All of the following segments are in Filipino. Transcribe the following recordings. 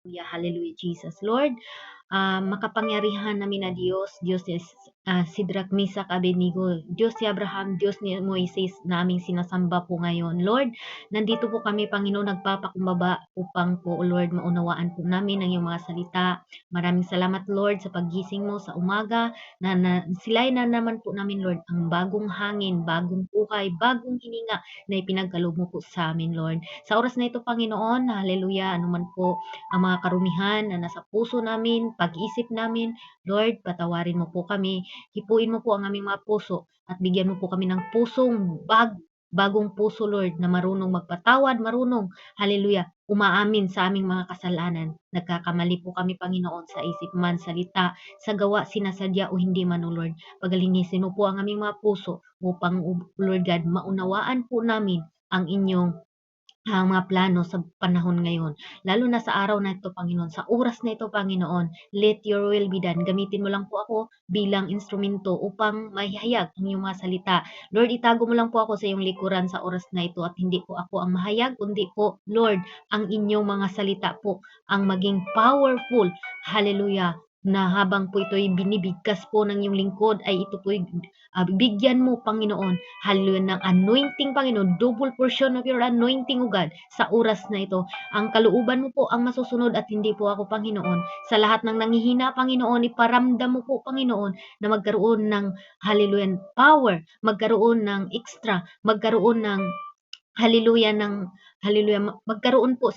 Hallelujah, hallelujah, Jesus. Lord, makapangyarihan namin na Diyos, Diyos ni Sidrak, Misak, Abednego, Diyos ni Abraham, Diyos ni Moises na aming sinasamba po ngayon. Lord, nandito po kami, Panginoon, nagpapakumbaba upang po, Lord, maunawaan po namin ang iyong mga salita. Maraming salamat, Lord, sa paggising mo sa umaga, sila'y na naman po namin, Lord, ang bagong hangin, bagong buhay, bagong hininga na ipinagkaloob mo po sa amin, Lord. Sa oras na ito, Panginoon, hallelujah, anuman po ang mga karumihan na nasa puso namin, pag-isip namin, Lord, patawarin mo po kami, hipuin mo po ang aming mga puso at bigyan mo po kami ng pusong bagong puso, Lord, na marunong magpatawad, marunong, hallelujah, umaamin sa aming mga kasalanan. Nagkakamali po kami, Panginoon, sa isip man, salita, sa gawa, sinasadya o hindi man, O Lord. Pagalinisin mo po ang aming mga puso upang, Lord God, maunawaan po namin ang inyong mga plano sa panahon ngayon. Lalo na sa araw na ito, Panginoon, sa oras na ito, Panginoon, let your will be done. Gamitin mo lang po ako bilang instrumento upang mahayag ang iyong mga salita. Lord, itago mo lang po ako sa iyong likuran sa oras na ito at hindi po ako ang mahayag, kundi po, Lord, ang inyong mga salita po ang maging powerful. Hallelujah, na habang po ito'y binibigkas po ng iyong lingkod ay ito po'y bigyan mo, Panginoon, hallelujah, ng anointing, Panginoon, double portion of your anointing, O God, sa oras na ito. Ang kalooban mo po ang masusunod at hindi po ako, Panginoon. Sa lahat ng nanghihina, Panginoon, iparamdam mo po, Panginoon, na magkaroon ng, hallelujah, power, magkaroon ng extra, magkaroon ng hallelujah magkaroon po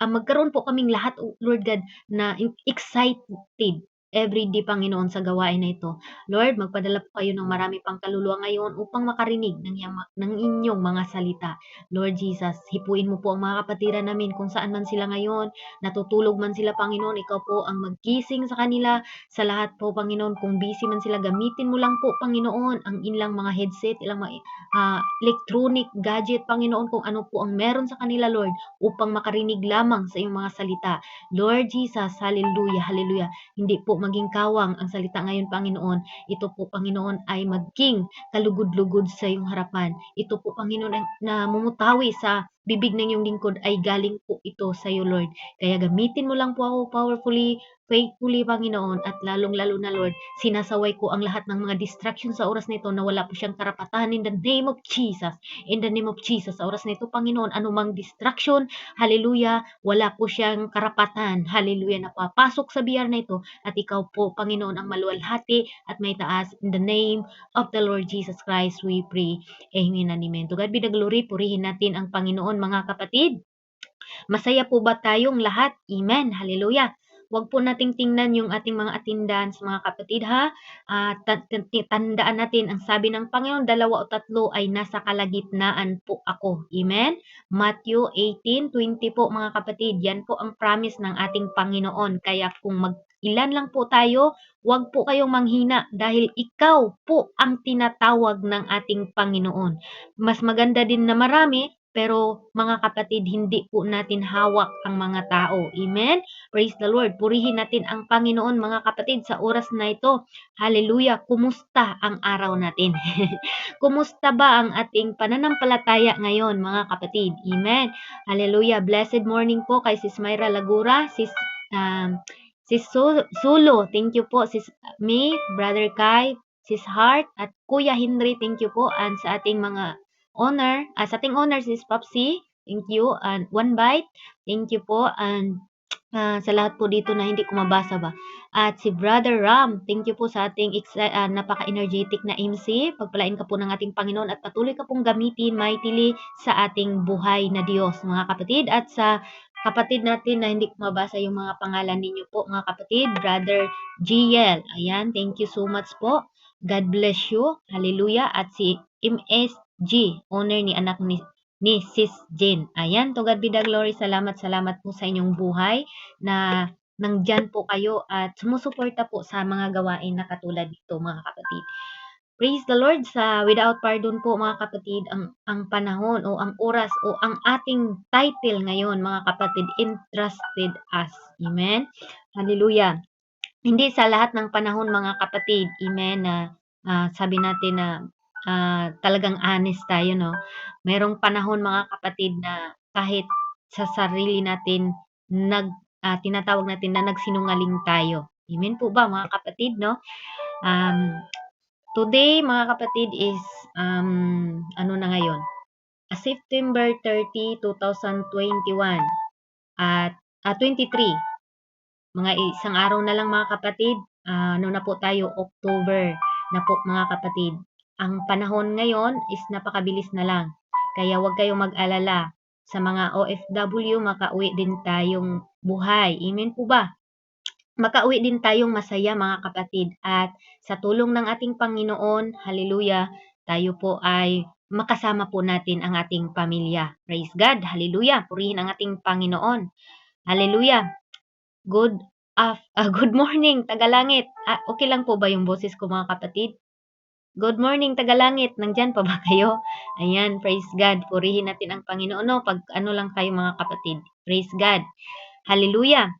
magkaroon po kaming lahat, Lord God, na excited every day, Panginoon, sa gawain na ito. Lord, magpadala po kayo ng marami pang kaluluwa ngayon upang makarinig ng inyong mga salita. Lord Jesus, hipuin mo po ang mga kapatiran namin kung saan man sila ngayon, natutulog man sila, Panginoon, ikaw po ang maggising sa kanila. Sa lahat po, Panginoon, kung busy man sila, gamitin mo lang po, Panginoon, ang ilang mga headset, ilang mga electronic gadget, Panginoon, kung ano po ang meron sa kanila, Lord, upang makarinig lamang sa iyong mga salita. Lord Jesus, hallelujah, hallelujah. Hindi po maging kawang ang salita ngayon, Panginoon. Ito po, Panginoon, ay maging kalugod-lugod sa iyong harapan. Ito po, Panginoon, na mumutawi sa bibig ng iyong lingkod ay galing po ito sa iyo, Lord. Kaya gamitin mo lang po ako powerfully, faithfully, Panginoon, at lalong-lalo na, Lord, sinasaway ko ang lahat ng mga distraction sa oras na ito na wala po siyang karapatan in the name of Jesus. In the name of Jesus, sa oras na ito, Panginoon, anumang distraction, hallelujah, wala po siyang karapatan, hallelujah, na papasok sa biyar na ito at ikaw po, Panginoon, ang maluwalhati at may taas. In the name of the Lord Jesus Christ, we pray. Amen and amen. To God be the glory. Purihin natin ang Panginoon, mga kapatid. Masaya po ba tayong lahat? Amen. Hallelujah. Huwag po nating tingnan yung ating mga attendance, mga kapatid, ha? Tandaan natin, ang sabi ng Panginoon, 2 o 3 ay nasa kalagitnaan po ako. Amen? Matthew 18:20 po, mga kapatid. Yan po ang promise ng ating Panginoon. Kaya kung ilan lang po tayo, huwag po kayong manghina dahil ikaw po ang tinatawag ng ating Panginoon. Mas maganda din na marami, pero mga kapatid, hindi po natin hawak ang mga tao. Amen? Praise the Lord. Purihin natin ang Panginoon, mga kapatid, sa oras na ito. Hallelujah. Kumusta ang araw natin? Kumusta ba ang ating pananampalataya ngayon, mga kapatid? Amen? Hallelujah. Blessed morning po kay Sis Myra Lagura, Sis Sulo. Thank you po, Sis May, Brother Kai, Sis Heart, at Kuya Henry. Thank you po. And sa ating mga sa ating honor, Sis Popsi, thank you, and One Bite, thank you po, and sa lahat po dito na hindi ko mabasa ba. At si Brother Ram, thank you po sa ating napaka-energetic na MC. Pagpalain ka po ng ating Panginoon at patuloy ka pong gamitin mightily sa ating buhay na Diyos, mga kapatid. At sa kapatid natin na hindi ko mabasa yung mga pangalan ninyo po, mga kapatid, Brother GL, ayan, thank you so much po. God bless you. Hallelujah. At si MSG, owner ni anak ni Sis Jane. Ayan, to God be the glory. Salamat po sa inyong buhay na nandyan po kayo at sumusuporta po sa mga gawain na katulad dito, mga kapatid. Praise the Lord. Sa Without Pardon po, mga kapatid, ang panahon o ang oras o ang ating title ngayon, mga kapatid, Entrusted Us. Amen? Hallelujah. Hindi sa lahat ng panahon, mga kapatid, amen, na sabi natin na talagang honest tayo, no? Merong panahon, mga kapatid, na kahit sa sarili natin tinatawag natin na nagsinungaling tayo. Amen po ba mga kapatid, no? Today mga kapatid is ano na ngayon? September 30, 2021 at 23. Mga isang araw na lang mga kapatid, ano na po tayo, October na po mga kapatid. Ang panahon ngayon is napakabilis na lang. Kaya huwag kayong mag-alala. Sa mga OFW, makauwi din tayong buhay. Amen po ba? Makauwi din tayong masaya mga kapatid. At sa tulong ng ating Panginoon, hallelujah, tayo po ay makasama po natin ang ating pamilya. Praise God, hallelujah, purihin ang ating Panginoon. Hallelujah. Good good morning, Tagalangit. Okay lang po ba yung boses ko mga kapatid? Good morning, Tagalangit. Nandyan pa ba kayo? Ayan, praise God. Purihin natin ang Panginoon. No? Pag ano lang kayo mga kapatid. Praise God. Hallelujah.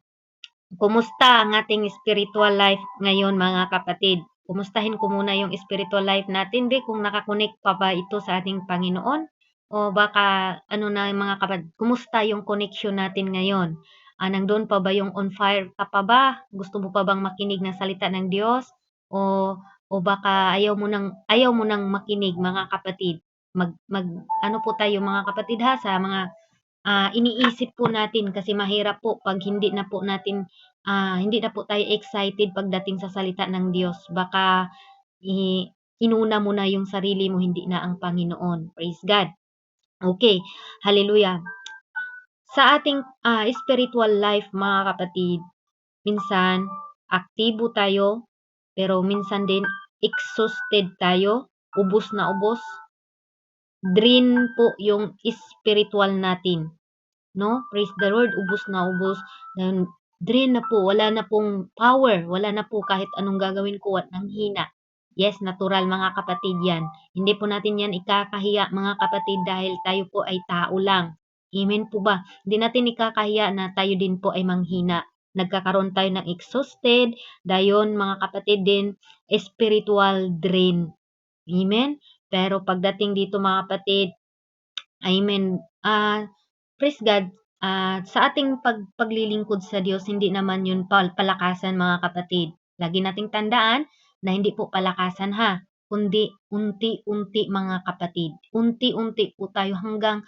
Kumusta ang ating spiritual life ngayon mga kapatid? Kumustahin ko muna yung spiritual life natin, kung nakakonect pa ba ito sa ating Panginoon? O baka ano na mga kapatid, kumusta yung connection natin ngayon? Nandun pa ba yung on fire ka pa ba? Gusto mo pa bang makinig ng salita ng Diyos? O baka ayaw mo nang makinig mga kapatid? Ano po tayo mga kapatid ha sa mga iniisip po natin kasi mahirap po pag hindi na po tayo excited pagdating sa salita ng Diyos. Baka inuna mo na yung sarili mo, hindi na ang Panginoon. Praise God. Okay, hallelujah. Sa ating spiritual life mga kapatid, minsan aktibo tayo, pero minsan din exhausted tayo, ubos na ubos. Drain po yung spiritual natin. No? Praise the Lord, ubos na ubos. Drain na po, wala na pong power, wala na po kahit anong gagawin ko at nanghina. Yes, natural mga kapatid yan. Hindi po natin yan ikakahiya mga kapatid dahil tayo po ay tao lang. Amen po ba? Hindi natin ikakahiya na tayo din po ay manghina. Nagkakaroon tayo ng exhausted, dayon mga kapatid din, spiritual drain. Amen? Pero pagdating dito mga kapatid, amen, praise God, sa ating paglilingkod sa Diyos, hindi naman yun palakasan mga kapatid. Lagi nating tandaan na hindi po palakasan ha, kundi unti-unti mga kapatid. Unti-unti po tayo hanggang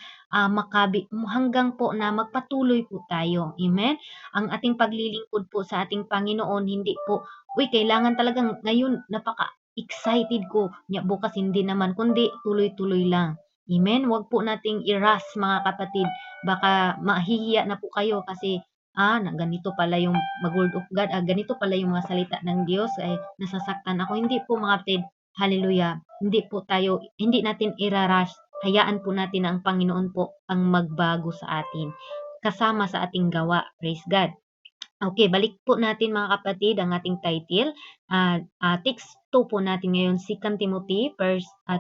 hanggang po na magpatuloy po tayo. Amen? Ang ating paglilingkod po sa ating Panginoon, hindi po, kailangan talagang ngayon napaka-excited ko. Bukas hindi naman, kundi tuloy-tuloy lang. Amen? Huwag po nating i-rush mga kapatid. Baka mahihiya na po kayo kasi ganito pala yung mag-word of God, ganito pala yung mga salita ng Diyos, ay nasasaktan ako. Hindi po mga kapatid, hallelujah. Hindi natin i-rush. Hayaan po natin na ang Panginoon po ang magbago sa atin. Kasama sa ating gawa. Praise God. Okay, balik po natin mga kapatid ang ating title. Text 2 po natin ngayon, 2 Timothy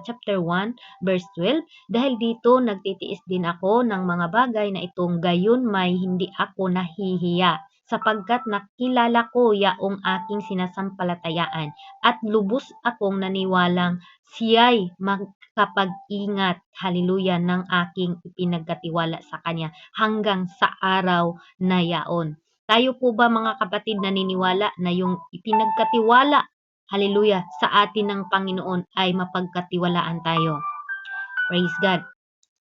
chapter 1 verse 12. Dahil dito nagtitiis din ako ng mga bagay na itong gayon may hindi ako nahihiya, sapagkat nakilala ko yaong aking sinasampalatayaan at lubos akong naniwalang siya'y magkapag-ingat, hallelujah, ng aking ipinagkatiwala sa kanya hanggang sa araw na yaon. Tayo po ba mga kapatid naniniwala na yung ipinagkatiwala, hallelujah, sa atin ng Panginoon ay mapagkatiwalaan tayo? Praise God.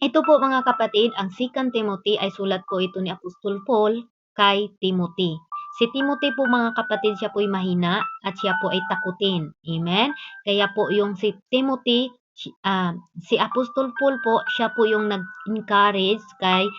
Ito po mga kapatid, ang 2 Timothy ay sulat po ito ni Apostol Paul kay Timothy. Si Timothy po mga kapatid, siya po ay mahina at siya po ay takutin. Amen? Kaya po yung si Timothy, si Apostol Paul po, siya po yung nag-encourage kay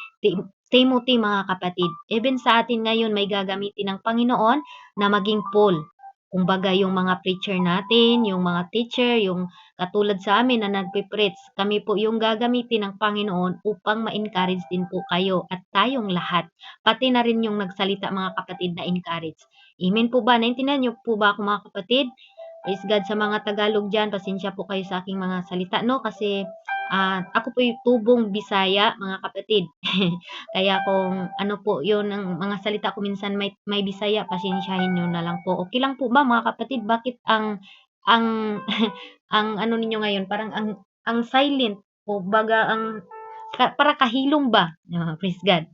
Timothy mga kapatid. Even sa atin ngayon may gagamitin ng Panginoon na maging Paul. Kumbaga yung mga preacher natin, yung mga teacher, yung katulad sa amin na nagpe-preach, kami po yung gagamitin ng Panginoon upang ma-encourage din po kayo at tayong lahat. Pati na rin yung nagsalita mga kapatid na encourage. Amen po ba? Naintindihan niyo po ba ako mga kapatid? Praise God sa mga Tagalog dyan. Pasensya po kayo sa aking mga salita, no? Kasi ako po yung tubong Bisaya, mga kapatid. Kaya kung ano po yun, ang mga salita ko minsan may Bisaya, pasensyahin nyo na lang po. Okay lang po ba mga kapatid? Bakit ang ang ano ninyo ngayon, parang ang silent o baga para kahilong ba? Praise God.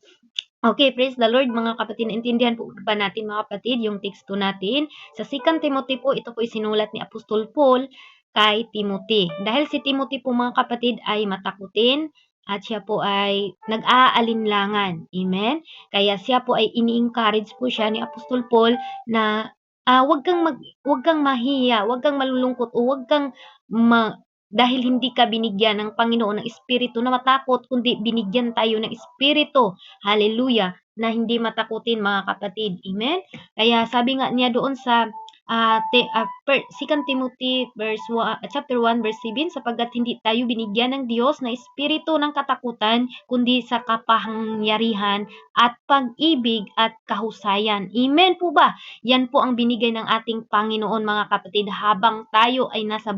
Okay, praise the Lord mga kapatid. Naintindihan po ba natin mga kapatid yung teksto natin? Sa 2 Timothy po, ito po sinulat ni Apostol Paul kay Timothy. Dahil si Timothy po mga kapatid ay matakutin at siya po ay nag-aalinlangan. Amen? Kaya siya po ay ini-encourage po siya ni Apostol Paul na wag kang mahiya, wag kang malulungkot o wag kang dahil hindi ka binigyan ng Panginoon ng espiritu na matakot, kundi binigyan tayo ng espiritu, hallelujah, na hindi matakutin mga kapatid. Amen? Kaya sabi nga niya doon sa 2 Timothy chapter 1 verse 7, sapagkat hindi tayo binigyan ng Diyos na espiritu ng katakutan, kundi sa kapangyarihan at pag-ibig at kahusayan. Amen po ba? Yan po ang binigay ng ating Panginoon mga kapatid habang tayo ay nasa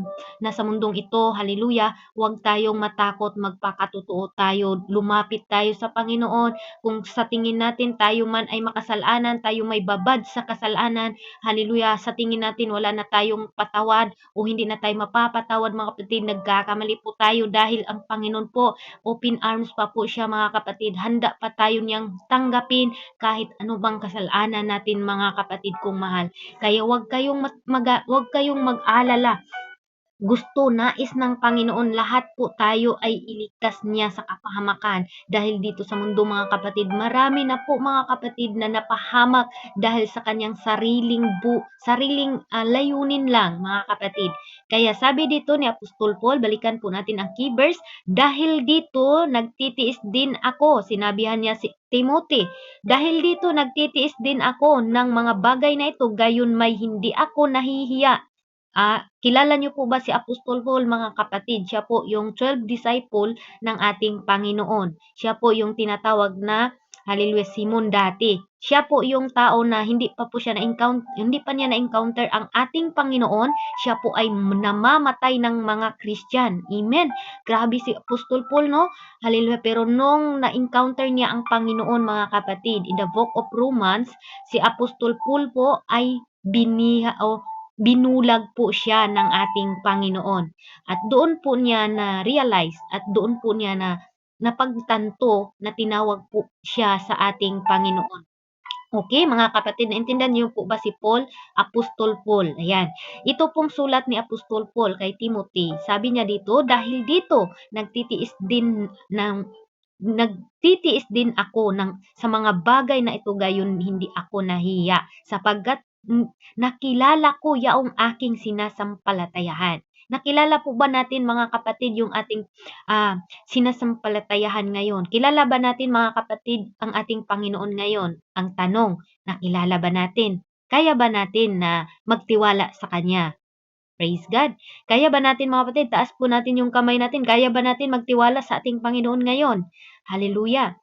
mundong ito. Hallelujah. Huwag tayong matakot, magpakatotoo tayo, lumapit tayo sa Panginoon. Kung sa tingin natin tayo man ay makasalanan, tayo may babad sa kasalanan, hallelujah, sa tingin natin wala na tayong patawad o hindi na tayo mapapatawad mga kapatid, nagkakamali po tayo dahil ang Panginoon po, open arms pa po siya mga kapatid. Handa pa tayo niyang tanggapin kahit ano bang kasalanan natin mga kapatid kong mahal. Kaya huwag kayong mag-alala. Gusto, nais ng Panginoon lahat po tayo ay iligtas niya sa kapahamakan. Dahil dito sa mundo mga kapatid, marami na po mga kapatid na napahamak dahil sa kanyang sariling layunin lang mga kapatid. Kaya sabi dito ni Apostol Paul, balikan po natin ang key verse, dahil dito nagtitiis din ako, sinabihan niya si Timothy, dahil dito nagtitiis din ako ng mga bagay na ito, gayon may hindi ako nahihiya. Kilala niyo po ba si Apostol Paul mga kapatid? Siya po yung 12 disciple ng ating Panginoon. Siya po yung tinatawag na hallelujah Simon dati. Siya po yung tao na hindi pa niya na-encounter ang ating Panginoon. Siya po ay namamatay ng mga Christian. Amen. Grabe si Apostol Paul, no? Hallelujah. Pero nung na-encounter niya ang Panginoon mga kapatid, in the book of Romans, si Apostol Paul po ay binulag po siya ng ating Panginoon. At doon po niya na-realize at doon po niya napagtanto na tinawag po siya sa ating Panginoon. Okay, mga kapatid, naintindihan niyo po ba si Paul? Apostol Paul. Ayan. Ito pong sulat ni Apostol Paul kay Timothy. Sabi niya dito, dahil dito, nagtitiis din ako sa mga bagay na ito, gayon hindi ako nahiya, sapagkat nakilala ko yaong aking sinasampalatayahan. Nakilala po ba natin mga kapatid yung ating sinasampalatayahan ngayon? Kilala ba natin mga kapatid ang ating Panginoon ngayon? Ang tanong, nakilala ba natin? Kaya ba natin na magtiwala sa Kanya? Praise God. Kaya ba natin mga kapatid, taas po natin yung kamay natin, kaya ba natin magtiwala sa ating Panginoon ngayon? Hallelujah.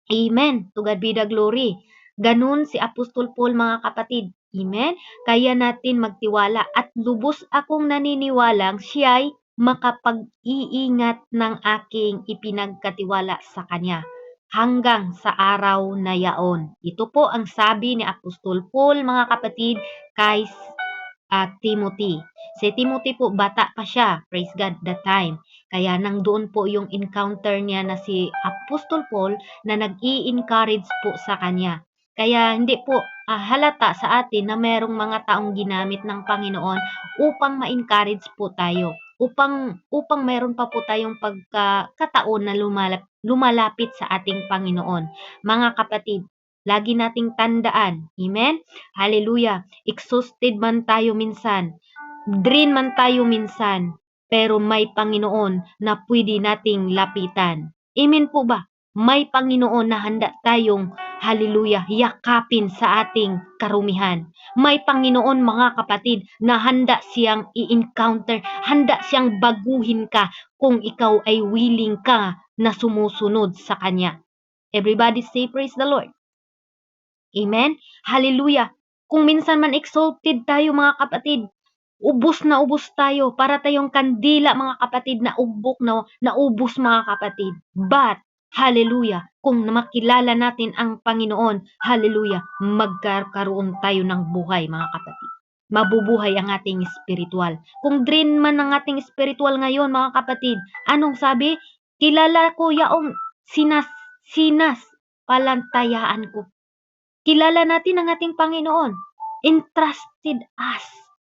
Amen. To God be the glory. Ganun si Apostol Paul mga kapatid. Amen. Kaya natin magtiwala at lubos akong naniniwalang siya'y makapag-iingat ng aking ipinagkatiwala sa kanya hanggang sa araw na yaon. Ito po ang sabi ni Apostol Paul mga kapatid kay Timothy. Si Timothy po, bata pa siya, praise God, that time. Kaya nang doon po yung encounter niya na si Apostol Paul na nag-i-encourage po sa kanya. Kaya hindi po halata sa atin na merong mga taong ginamit ng Panginoon upang ma-encourage po tayo. Upang meron pa po tayong pagkakataon na lumalapit sa ating Panginoon. Mga kapatid, lagi nating tandaan, amen? Hallelujah. Exhausted man tayo minsan, drain man tayo minsan, pero may Panginoon na pwede nating lapitan. Amen po ba? May Panginoon na handa tayong, hallelujah, yakapin sa ating karumihan. May Panginoon mga kapatid na handa siyang i-encounter, handa siyang baguhin ka kung ikaw ay willing ka na sumusunod sa Kanya. Everybody say praise the Lord. Amen? Hallelujah. Kung minsan man exalted tayo mga kapatid, ubos na ubos tayo, para tayong kandila mga kapatid na ubos mga kapatid. But, hallelujah, kung makilala natin ang Panginoon, hallelujah, magkakaroon tayo ng buhay mga kapatid. Mabubuhay ang ating spiritual. Kung drain man ang ating spiritual ngayon mga kapatid, anong sabi? Kilala ko yaong sinas pananampalatayaan ko. Kilala natin ang ating Panginoon. Entrusted us.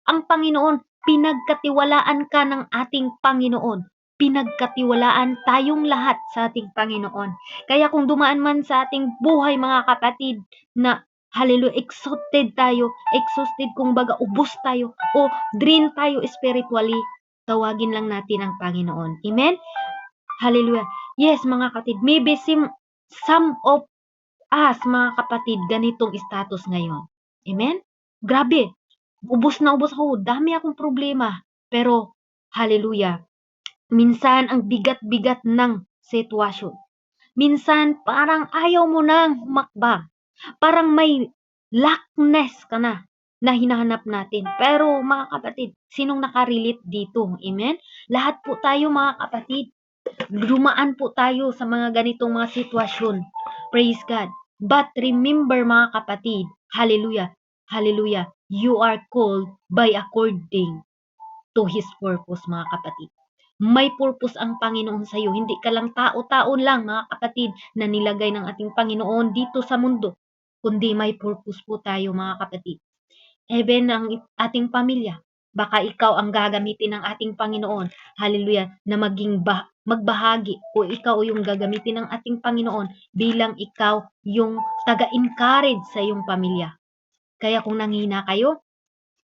Ang Panginoon, pinagkatiwalaan ka ng ating Panginoon. Pinagkatiwalaan tayong lahat sa ating Panginoon. Kaya kung dumaan man sa ating buhay mga kapatid na hallelujah, exhausted kung baga ubos tayo o drain tayo spiritually, tawagin lang natin ang Panginoon. Amen? Hallelujah. Yes, mga kapatid, maybe some of mga kapatid, ganitong status ngayon. Amen? Grabe. Ubos na ubos ako. Dami akong problema. Pero, hallelujah, minsan ang bigat-bigat ng sitwasyon. Minsan, parang ayaw mo nang humakbang. Parang may lackness ka na hinahanap natin. Pero, mga kapatid, sinong nakarelate dito? Amen? Lahat po tayo, mga kapatid, dumaan po tayo sa mga ganitong mga sitwasyon. Praise God. But remember mga kapatid, hallelujah, hallelujah, you are called by according to His purpose mga kapatid. May purpose ang Panginoon sa iyo. Hindi ka lang tao-tao lang mga kapatid na nilagay ng ating Panginoon dito sa mundo. Kundi may purpose po tayo mga kapatid. Even ang ating pamilya. Baka ikaw ang gagamitin ng ating Panginoon. Hallelujah. Na maging magbahagi o ikaw yung gagamitin ng ating Panginoon bilang ikaw yung taga-encourage sa iyong pamilya. Kaya kung nanghina kayo,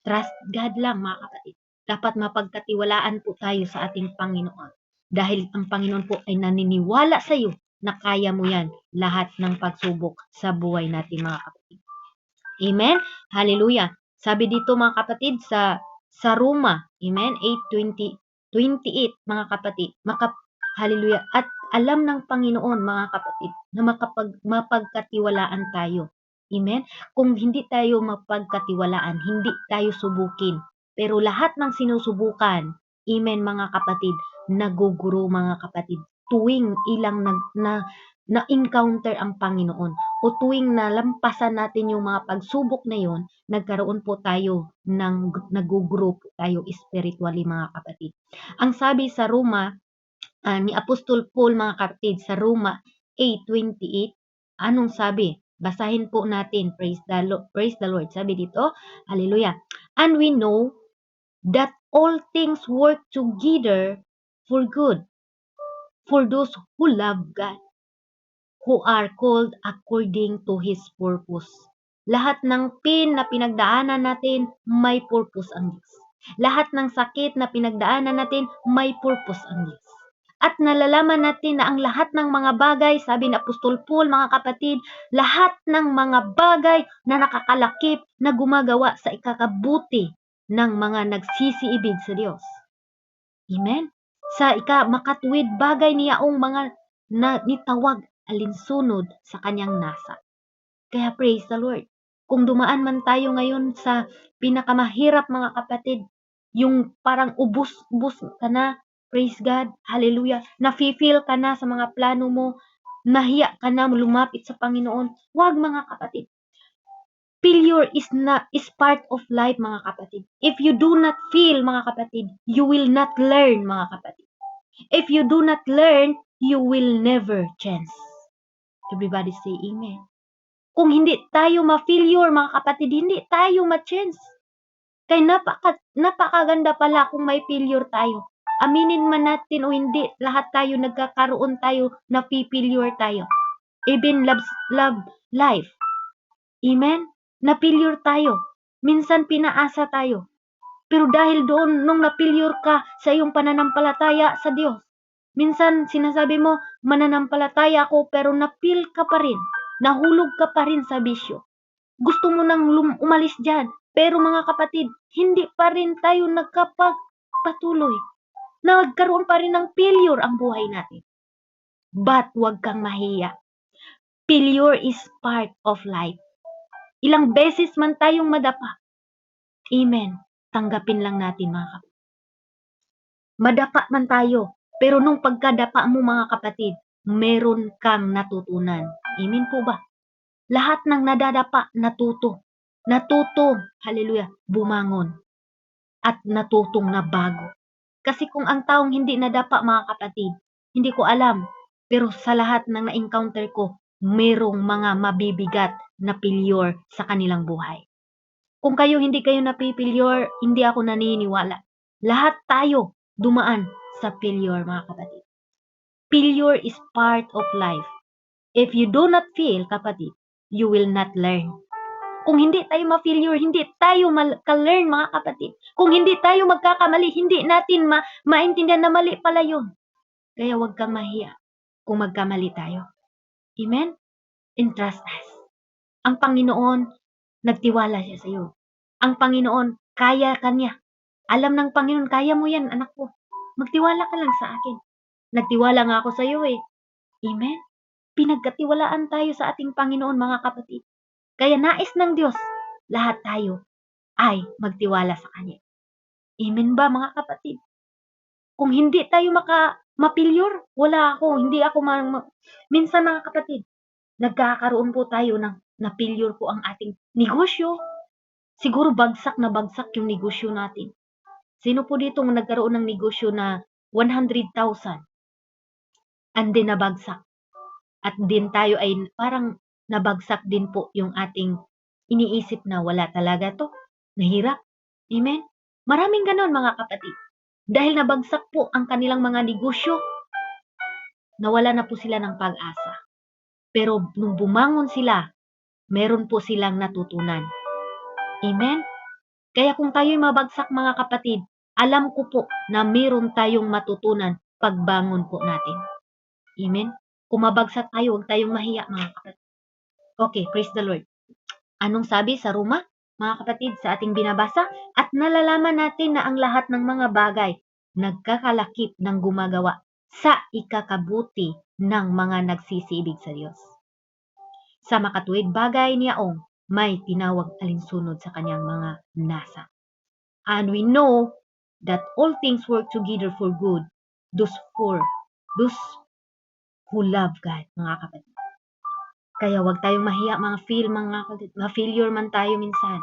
trust God lang mga kapatid. Dapat mapagkatiwalaan po tayo sa ating Panginoon. Dahil ang Panginoon po ay naniniwala sa iyo na kaya mo yan lahat ng pagsubok sa buhay natin mga kapatid. Amen? Hallelujah. Sabi dito mga kapatid sa Roma, amen, 8:28 mga kapatid, hallelujah, at alam ng Panginoon mga kapatid na mapagkatiwalaan tayo. Amen? Kung hindi tayo mapagkatiwalaan, hindi tayo subukin. Pero lahat ng sinusubukan, amen mga kapatid, naguguro mga kapatid, tuwing ilang na-encounter ang Panginoon o tuwing nalampasan natin yung mga pagsubok na yon, nagkaroon po tayo nag-grow po tayo spiritually mga kapatid. Ang sabi sa Roma, ni Apostol Paul mga kapatid, sa Roma 8:28, anong sabi? Basahin po natin, praise the Lord. Sabi dito, hallelujah. And we know that all things work together for good, for those who love God, who are called according to His purpose. Lahat ng pain na pinagdaanan natin, may purpose ang Diyos. Lahat ng sakit na pinagdaanan natin, may purpose ang Diyos. At nalalaman natin na ang lahat ng mga bagay, sabi ni Apostol Paul, mga kapatid, lahat ng mga bagay na nakakalakip na gumagawa sa ikakabuti ng mga nagsisiibig sa Diyos. Amen? Sa makatuwid bagay niyaong mga nitawag alinsunod sa kanyang nasa. Kaya praise the Lord. Kung dumaan man tayo ngayon sa pinakamahirap mga kapatid, yung parang ubus ka na, praise God, hallelujah, nafe-feel ka na sa mga plano mo, nahiya ka na lumapit sa Panginoon, wag mga kapatid. Failure is part of life mga kapatid. If you do not feel mga kapatid, you will not learn mga kapatid. If you do not learn, you will never change. Everybody say amen. Kung hindi tayo ma-failure mga kapatid, hindi tayo ma-change. Kaya napakaganda pala kung may failure tayo. Aminin man natin o hindi, lahat tayo nagkakaroon tayo na failure tayo. Even love life. Amen? Na-failure tayo. Minsan pinaasa tayo. Pero dahil doon, nung na-failure ka sa iyong pananampalataya sa Diyos, minsan sinasabi mo, mananampalataya ako pero na-feel ka pa rin. Nahulog ka pa rin sa bisyo. Gusto mo nang umalis dyan. Pero mga kapatid, hindi pa rin tayo nagkapagpatuloy. Nagkaroon pa rin ng failure ang buhay natin. But huwag kang mahiya. Failure is part of life. Ilang beses man tayong madapa. Amen. Tanggapin lang natin mga kapatid. Madapa man tayo, pero nung pagkadapa mo mga kapatid, meron kang natutunan. Amen po ba? Lahat ng nadadapa, natuto. Natuto, hallelujah, bumangon. At natutong na bago. Kasi kung ang taong hindi nadapa mga kapatid, hindi ko alam, pero sa lahat ng na-encounter ko, merong mga mabibigat na failure sa kanilang buhay. Kung hindi kayo napi-failure, hindi ako naniniwala. Lahat tayo dumaan sa failure, mga kapatid. Failure is part of life. If you do not fail, kapatid, you will not learn. Kung hindi tayo ma-failure, hindi tayo ka-learn, mga kapatid. Kung hindi tayo magkakamali, hindi natin maintindihan na mali pala yun. Kaya huwag kang mahiya kung magkamali tayo. Amen? And trust us. Ang Panginoon, nagtiwala siya sa iyo. Ang Panginoon, kaya ka niya. Alam ng Panginoon, kaya mo yan, anak ko. Magtiwala ka lang sa akin. Nagtiwala nga ako sa iyo eh. Amen? Pinagkatiwalaan tayo sa ating Panginoon, mga kapatid. Kaya nais ng Diyos, lahat tayo ay magtiwala sa Kanya. Amen ba, mga kapatid? Kung hindi tayo ma-failure, wala ako, hindi ako minsan, mga kapatid, nagkakaroon po tayo ng na-failure po ang ating negosyo. Siguro bagsak na bagsak yung negosyo natin. Sino po dito nagkaroon ng negosyo na 100,000 and then nabagsak? At din tayo ay parang nabagsak din po yung ating iniisip na wala talaga to. Nahirap. Amen? Maraming ganon, mga kapatid. Dahil nabagsak po ang kanilang mga negosyo, nawala na po sila ng pag-asa. Pero nung bumangon sila, meron po silang natutunan. Amen? Kaya kung tayo'y mabagsak, mga kapatid, alam ko po na meron tayong matutunan pagbangon po natin. Amen? Kung mabagsak tayo, huwag tayong mahiya, mga kapatid. Okay, praise the Lord. Anong sabi sa Roma, mga kapatid, sa ating binabasa? At nalalaman natin na ang lahat ng mga bagay nagkakalakip ng gumagawa sa ikakabuti ng mga nagsisiibig sa Diyos. Sa makatuwid bagay niyaong may tinawag alinsunod sa kanyang mga nasa. And we know that all things work together for good, those who love God, mga kapatid. Kaya wag tayong mahiya, mga kapatid. Ma-failure man tayo minsan.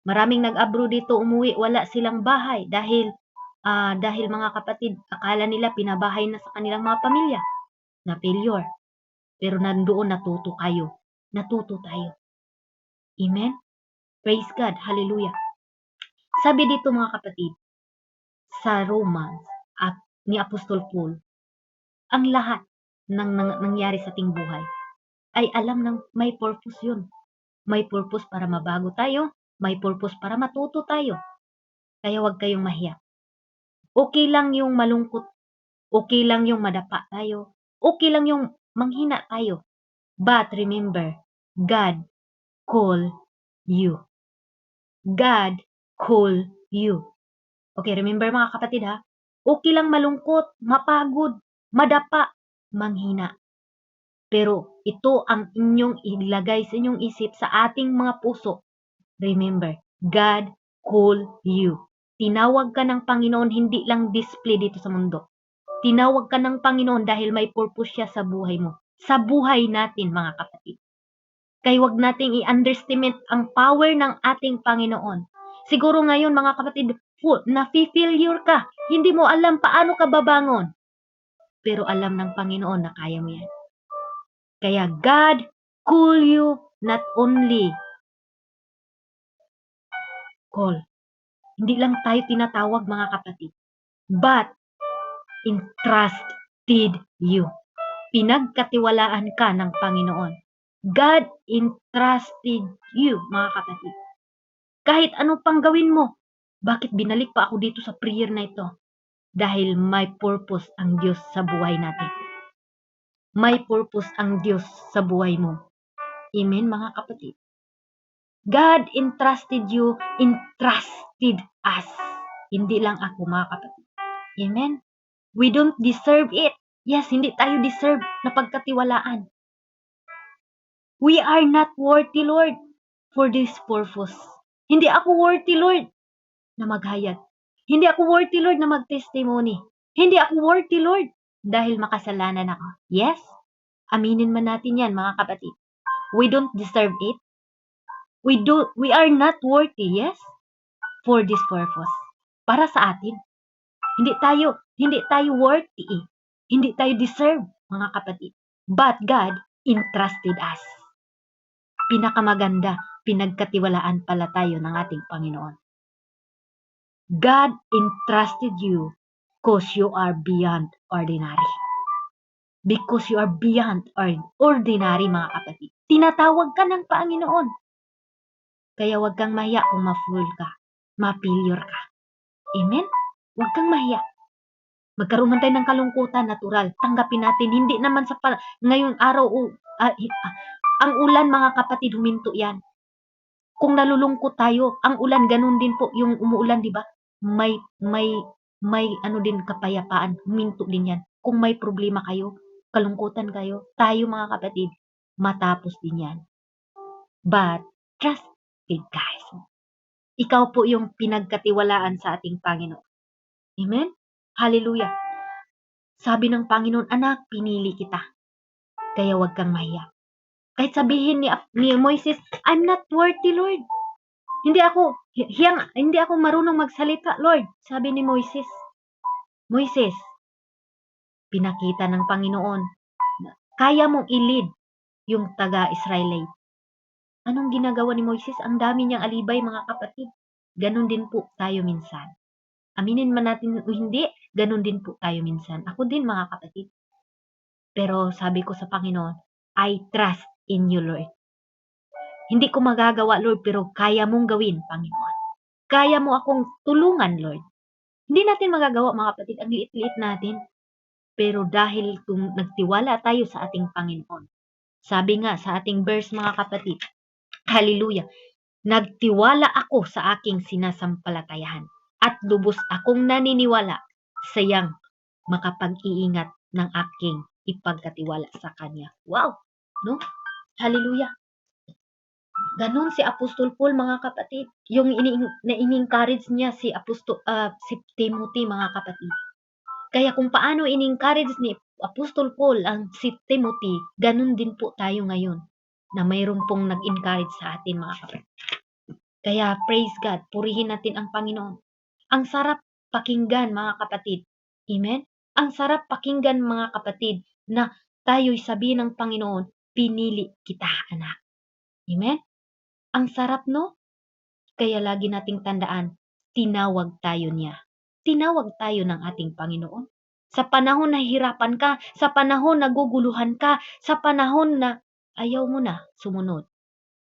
Maraming nag-abroad dito, umuwi, wala silang bahay dahil mga kapatid, akala nila pinabahay na sa kanilang mga pamilya. Na failure. Pero nandoon natuto tayo. Amen? Praise God. Hallelujah. Sabi dito, mga kapatid, sa Romans ni Apostol Paul, ang lahat ng nangyari sa ating buhay ay alam ng may purpose yun. May purpose para mabago tayo, may purpose para matuto tayo. Kaya huwag kayong mahiya. Okay lang yung malungkot, okay lang yung madapa tayo, okay lang yung manghina tayo. But remember, God call you. God call you. Okay, remember, mga kapatid, ha? Okay lang malungkot, mapagod, madapa, manghina. Pero ito ang inyong ilagay sa inyong isip, sa ating mga puso. Remember, God call you. Tinawag ka ng Panginoon, hindi lang display dito sa mundo. Tinawag ka ng Panginoon dahil may purpose siya sa buhay mo. Sa buhay natin, mga kapatid. Kaya wag nating i-underestimate ang power ng ating Panginoon. Siguro ngayon, mga kapatid, na-failure ka. Hindi mo alam paano ka babangon. Pero alam ng Panginoon na kaya mo yan. Kaya God call you, not only call. Hindi lang tayo tinatawag, mga kapatid, but entrusted you. Pinagkatiwalaan ka ng Panginoon. God entrusted you, mga kapatid. Kahit ano pang gawin mo, bakit binalik pa ako dito sa prayer na ito? Dahil may purpose ang Diyos sa buhay natin. May purpose ang Diyos sa buhay mo. Amen, mga kapatid. God entrusted you, entrusted us. Hindi lang ako, mga kapatid. Amen? We don't deserve it. Yes, hindi tayo deserve na pagkatiwalaan. We are not worthy, Lord, for this purpose. Hindi ako worthy, Lord, na maghayag. Hindi ako worthy, Lord, na mag-testimony. Hindi ako worthy, Lord, dahil makasalanan ako. Yes, aminin man natin yan, mga kapatid. We don't deserve it. We are not worthy, yes, for this purpose. Para sa atin. Hindi tayo worthy. Hindi tayo deserve, mga kapatid. But God entrusted us. Pinakamaganda, pinagkatiwalaan pala tayo ng ating Panginoon. God entrusted you because you are beyond ordinary. Because you are beyond ordinary, mga kapatid. Tinatawag ka ng Panginoon. Kaya huwag kang mahiya kung ma-fool ka, ma-failure ka. Amen? Huwag kang mahiya. Magkaroon man tayo ng kalungkutan, natural. Tanggapin natin. Hindi naman sa ngayong araw, ang ulan, mga kapatid, huminto yan. Kung nalulungkot tayo, ang ulan, ganun din po yung umuulan, di ba? May ano din kapayapaan, huminto din yan. Kung may problema kayo, kalungkutan kayo, tayo mga kapatid, matapos din yan. But, trust it, guys. Ikaw po yung pinagkatiwalaan sa ating Panginoon. Amen? Hallelujah. Sabi ng Panginoon, anak, pinili kita. Kaya huwag kang mahiya. Kahit sabihin ni Moises, I'm not worthy, Lord. Hindi ako marunong magsalita, Lord. Sabi ni Moises. Moises, pinakita ng Panginoon na kaya mong i-lead yung taga-Israelite. Anong ginagawa ni Moises? Ang dami niyang alibay, mga kapatid. Ganon din po tayo minsan. Aminin man natin o hindi, ganon din po tayo minsan. Ako din, mga kapatid. Pero sabi ko sa Panginoon, I trust in you, Lord. Hindi ko magagawa, Lord, pero kaya mong gawin, Panginoon. Kaya mo akong tulungan, Lord. Hindi natin magagawa, mga kapatid, ang liit-liit natin. Pero dahil nagtiwala tayo sa ating Panginoon, sabi nga sa ating verse, mga kapatid, hallelujah, nagtiwala ako sa aking sinasampalatayahan at lubos akong naniniwala sayang makapag-iingat ng aking ipagkatiwala sa Kanya. Wow! No? Hallelujah! Ganon si Apostol Paul, mga kapatid. Yung in-encourage niya si Timothy, mga kapatid. Kaya kung paano in-encourage ni Apostol Paul ang si Timothy, ganon din po tayo ngayon na mayroon pong nag-encourage sa atin, mga kapatid. Kaya praise God, purihin natin ang Panginoon. Ang sarap pakinggan, mga kapatid. Amen? Ang sarap pakinggan, mga kapatid, na tayo'y sabihin ng Panginoon, pinili kita, anak. Amen? Ang sarap, no? Kaya lagi nating tandaan, tinawag tayo niya. Tinawag tayo ng ating Panginoon. Sa panahon na hirapan ka, sa panahon na guguluhan ka, sa panahon na ayaw mo na sumunod.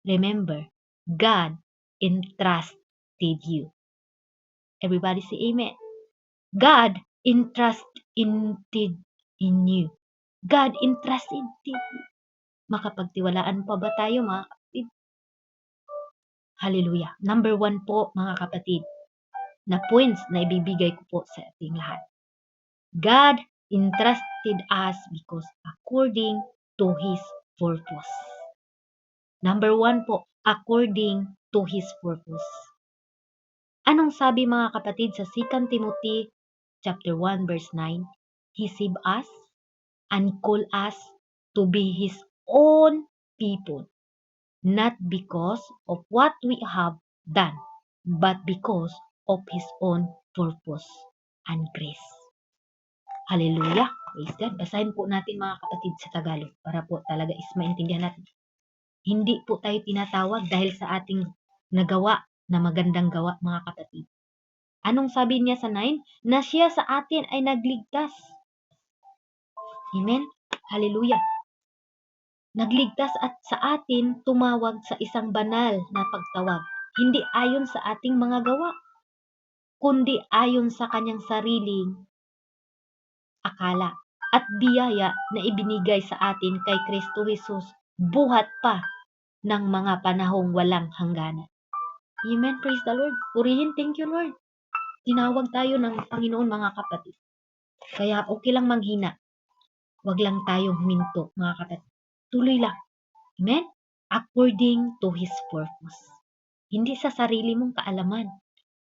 Remember, God entrusted you. Everybody say amen. God entrusted in you. God entrusted you. Makapagtiwalaan pa ba tayo, mga kapatid? Hallelujah. Number 1 po, mga kapatid, na points na ibibigay ko po sa ating lahat. God entrusted us because according to His purpose. Number 1 po, according to His purpose. Anong sabi, mga kapatid, sa 2 Timothy chapter 1 verse 9? He saved us and called us to be His own people. Not because of what we have done, but because of His own purpose and grace. Hallelujah! Praise God! Basahin po natin, mga kapatid, sa Tagalog para po talaga is maintindihan natin. Hindi po tayo tinatawag dahil sa ating nagawa na magandang gawa, mga kapatid. Anong sabi niya sa 9? Na siya sa atin ay nagligtas. Amen? Hallelujah! Nagligtas at sa atin tumawag sa isang banal na pagtawag, hindi ayon sa ating mga gawa, kundi ayon sa kanyang sariling akala at biyaya na ibinigay sa atin kay Kristo Jesus buhat pa ng mga panahong walang hangganan. Amen, praise the Lord. Purihin, thank you, Lord. Tinawag tayo ng Panginoon, mga kapatid. Kaya okay lang manghina. Wag lang tayong huminto, mga kapatid. Tuloy lang. Amen? According to His purpose. Hindi sa sarili mong kaalaman,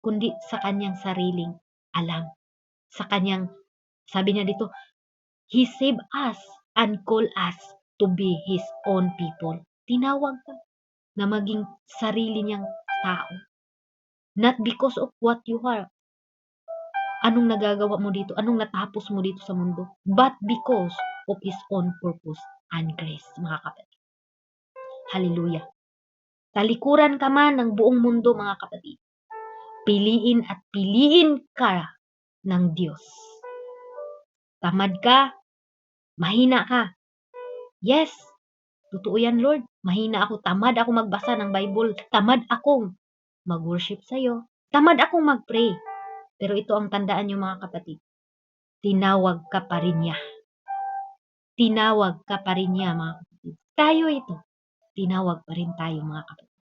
kundi sa kanyang sariling alam. Sa kanyang, sabi niya dito, He saved us and called us to be His own people. Tinawag ka na maging sarili niyang tao. Not because of what you are. Anong nagagawa mo dito? Anong natapos mo dito sa mundo? But because of His own purpose. and grace, mga kapatid. Hallelujah. Talikuran ka man ng buong mundo, mga kapatid. Piliin at piliin ka ng Diyos. Tamad ka, mahina ka. Yes, totoo yan, Lord. Mahina ako, tamad ako magbasa ng Bible, tamad akong mag-worship sa'yo, tamad akong mag-pray. Pero ito ang tandaan nyo, mga kapatid. Tinawag ka pa rin niya. Tinawag ka pa rin niya, mga kapatid. Tayo ito. Tinawag pa rin tayo, mga kapatid.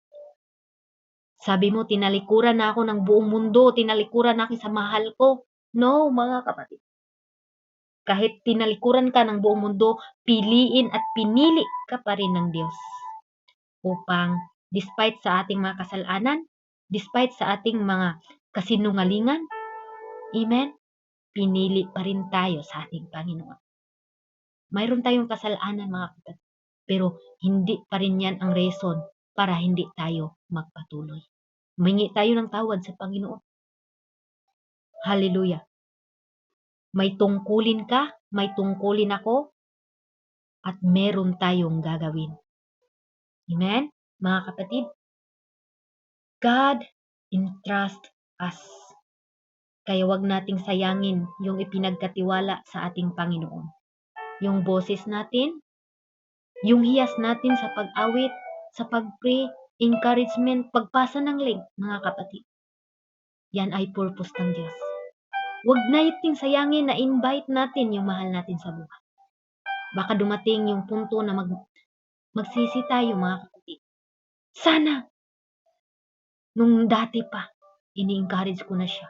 Sabi mo, tinalikuran na ako ng buong mundo, tinalikuran na ako sa mahal ko. No, mga kapatid. Kahit tinalikuran ka ng buong mundo, piliin at pinili ka pa rin ng Diyos. Upang, despite sa ating mga kasalanan, despite sa ating mga kasinungalingan, amen, pinili pa rin tayo sa ating Panginoon. Mayroon tayong kasalanan, mga kapatid, pero hindi pa rin yan ang reason para hindi tayo magpatuloy. Humingi tayo ng tawad sa Panginoon. Hallelujah. May tungkulin ka, may tungkulin ako, at meron tayong gagawin. Amen? Mga kapatid, God entrust us. Kaya wag nating sayangin yung ipinagkatiwala sa ating Panginoon. Yung boses natin, yung hiyas natin sa pag-awit, sa pag-pray, encouragement, pagpasa ng link, mga kapatid. Yan ay purpose ng Diyos. Huwag nating sayangin na invite natin yung mahal natin sa buhay. Baka dumating yung punto na magsisi tayo, mga kapatid. Sana, nung dati pa, ini-encourage ko na siya.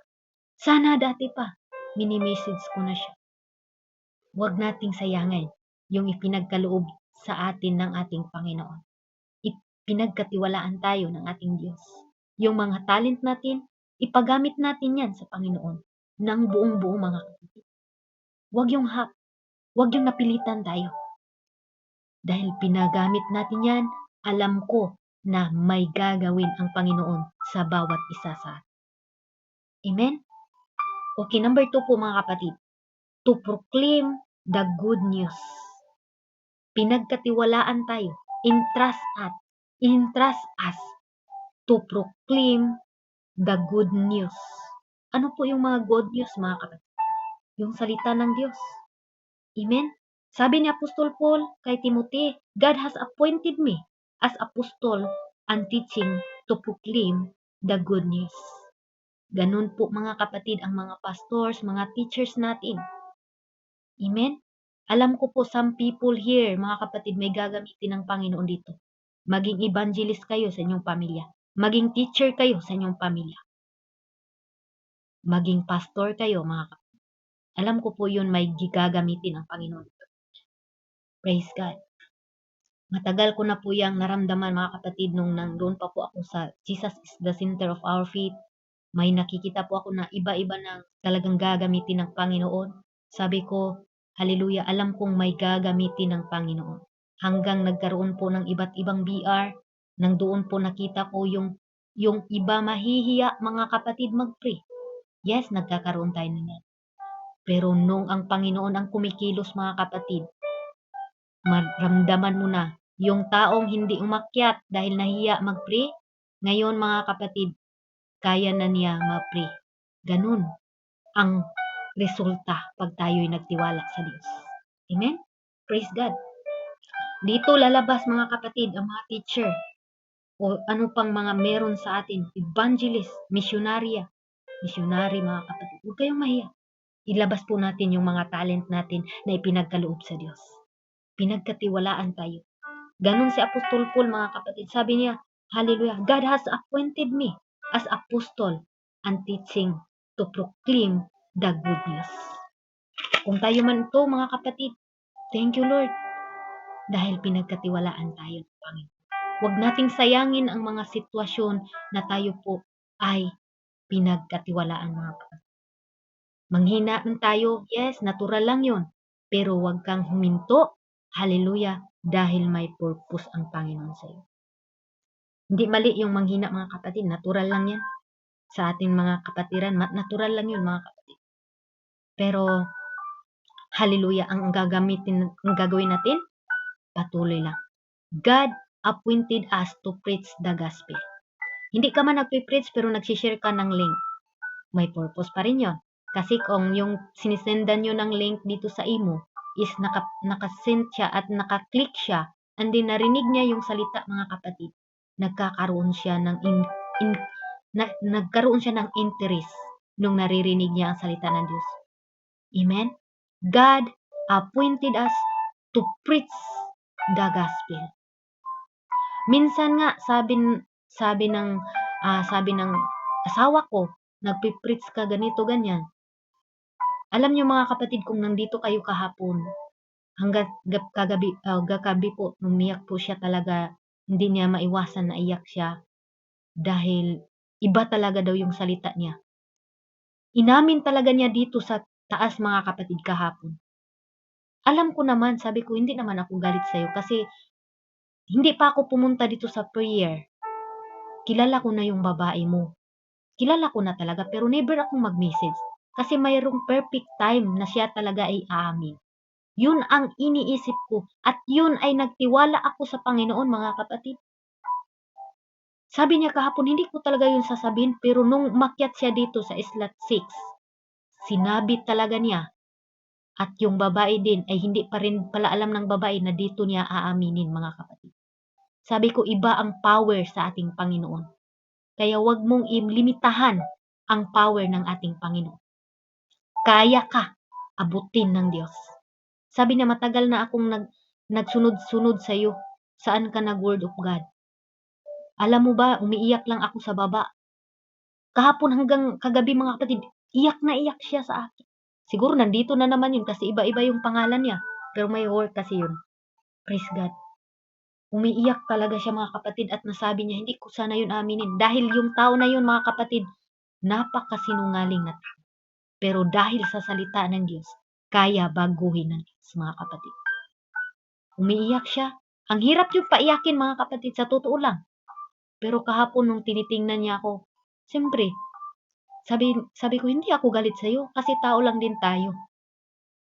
Sana dati pa, mini-message ko na siya. Huwag nating sayangin yung ipinagkaloob sa atin ng ating Panginoon. Ipinagkatiwalaan tayo ng ating Diyos. Yung mga talent natin, ipagamit natin yan sa Panginoon ng buong-buo, mga kapatid. Huwag yung napilitan tayo. Dahil pinagamit natin yan, alam ko na may gagawin ang Panginoon sa bawat isa sa atin. Amen? Okay, number 2 po, mga kapatid. To proclaim the good news. Pinagkatiwalaan tayo. Entrust us to proclaim the good news. Ano po yung mga good news, mga kapatid? Yung salita ng Diyos. Amen? Sabi ni Apostol Paul kay Timothy, God has appointed me as apostle and teaching to proclaim the good news. Ganun po, mga kapatid, ang mga pastors, mga teachers natin. Amen? Alam ko po, some people here, mga kapatid, may gagamitin ng Panginoon dito. Maging evangelist kayo sa inyong pamilya. Maging teacher kayo sa inyong pamilya. Maging pastor kayo, mga kapatid. Alam ko po yun, may gagamitin ng Panginoon dito. Praise God. Matagal ko na po yung naramdaman, mga kapatid, nung nandun pa po ako sa Jesus is the center of our faith. May nakikita po ako na iba-iba na talagang gagamitin ng Panginoon. Sabi ko, hallelujah, alam kong may gagamitin ng Panginoon. Hanggang nagkaroon po ng iba't ibang BR, nang doon po nakita ko yung iba mahihiya, mga kapatid, mag-pray. Yes, nagkakaroon tayo na yan. Pero nung ang Panginoon ang kumikilos, mga kapatid, maramdaman mo na yung taong hindi umakyat dahil nahiya mag-pray, ngayon, mga kapatid, kaya na niya ma-pray. Ganun ang resulta pag tayo'y nagtiwala sa Diyos. Amen? Praise God. Dito lalabas, mga kapatid, ang mga teacher o ano pang mga meron sa atin, evangelist, missionary, mga kapatid. Huwag kayong mahiya. Ilabas po natin yung mga talent natin na ipinagkaloob sa Diyos. Pinagkatiwalaan tayo. Ganun si Apostol Paul, mga kapatid. Sabi niya, hallelujah, God has appointed me as apostle and teaching to proclaim the good news. Kung tayo man ito, mga kapatid, thank you, Lord, dahil pinagkatiwalaan tayo ng Panginoon. Huwag nating sayangin ang mga sitwasyon na tayo po ay pinagkatiwalaan, mga kapatid. Manghinaan tayo, yes, natural lang yun. Pero huwag kang huminto, hallelujah, dahil may purpose ang Panginoon sa iyo. Hindi mali yung manghina, mga kapatid. Natural lang yan. Sa ating mga kapatiran, natural lang yun, mga kapatid. Pero, hallelujah, ang gagawin natin, Patuloy lang. God appointed us to preach the gospel. Hindi ka man nagpipreach pero nagsishare ka ng link. May purpose pa rin yun. Kasi kung yung sinisendan nyo ng link dito sa imo is nakasend siya at nakaklik siya and then narinig niya yung salita, mga kapatid, nagkakaroon siya ng nagkaroon siya ng interest nung naririnig niya ang salita ng Diyos. Amen? God appointed us to preach the gospel. Minsan nga sabi ng asawa ko, nagpipreach ka ganito ganyan. Alam niyo mga kapatid, kung nandito kayo kahapon, hanggang kagabi po, umiyak po siya talaga, hindi niya maiwasan na iyak siya dahil iba talaga daw yung salita niya. Inamin talaga niya dito sa taas, mga kapatid, kahapon. Alam ko naman, sabi ko, hindi naman ako galit sa'yo kasi hindi pa ako pumunta dito sa prayer. Kilala ko na yung babae mo. Kilala ko na talaga pero never akong mag-message. Kasi mayroong perfect time na siya talaga ay aamin. Yun ang iniisip ko. At yun ay nagtiwala ako sa Panginoon, mga kapatid. Sabi niya kahapon, hindi ko talaga yun sasabihin. Pero nung makyat siya dito sa slot 6, sinabi talaga niya. At yung babae din ay hindi pa rin pala alam ng babae na dito niya aaminin, mga kapatid. Sabi ko, iba ang power sa ating Panginoon. Kaya wag mong ilimitahan ang power ng ating Panginoon. Kaya ka abutin ng Diyos. Sabi niya, matagal na akong nagsunod-sunod sa iyo. Saan ka nag-word of God? Alam mo ba, umiiyak lang ako sa baba. Kahapon hanggang kagabi, mga kapatid, iyak na iyak siya sa akin. Siguro nandito na naman yun kasi iba-iba yung pangalan niya. Pero may work kasi yun. Praise God. Umiiyak talaga siya, mga kapatid, at nasabi niya, hindi ko sana yun aminin. Dahil yung tao na yun, mga kapatid, napakasinungaling na tao. Pero dahil sa salita ng Diyos, kaya baguhin ng Diyos, mga kapatid. Umiiyak siya. Ang hirap yung paiyakin, mga kapatid, sa totoo lang. Pero kahapon nung tinitingnan niya ako, siyempre, sabi ko, hindi ako galit sa'yo kasi tao lang din tayo.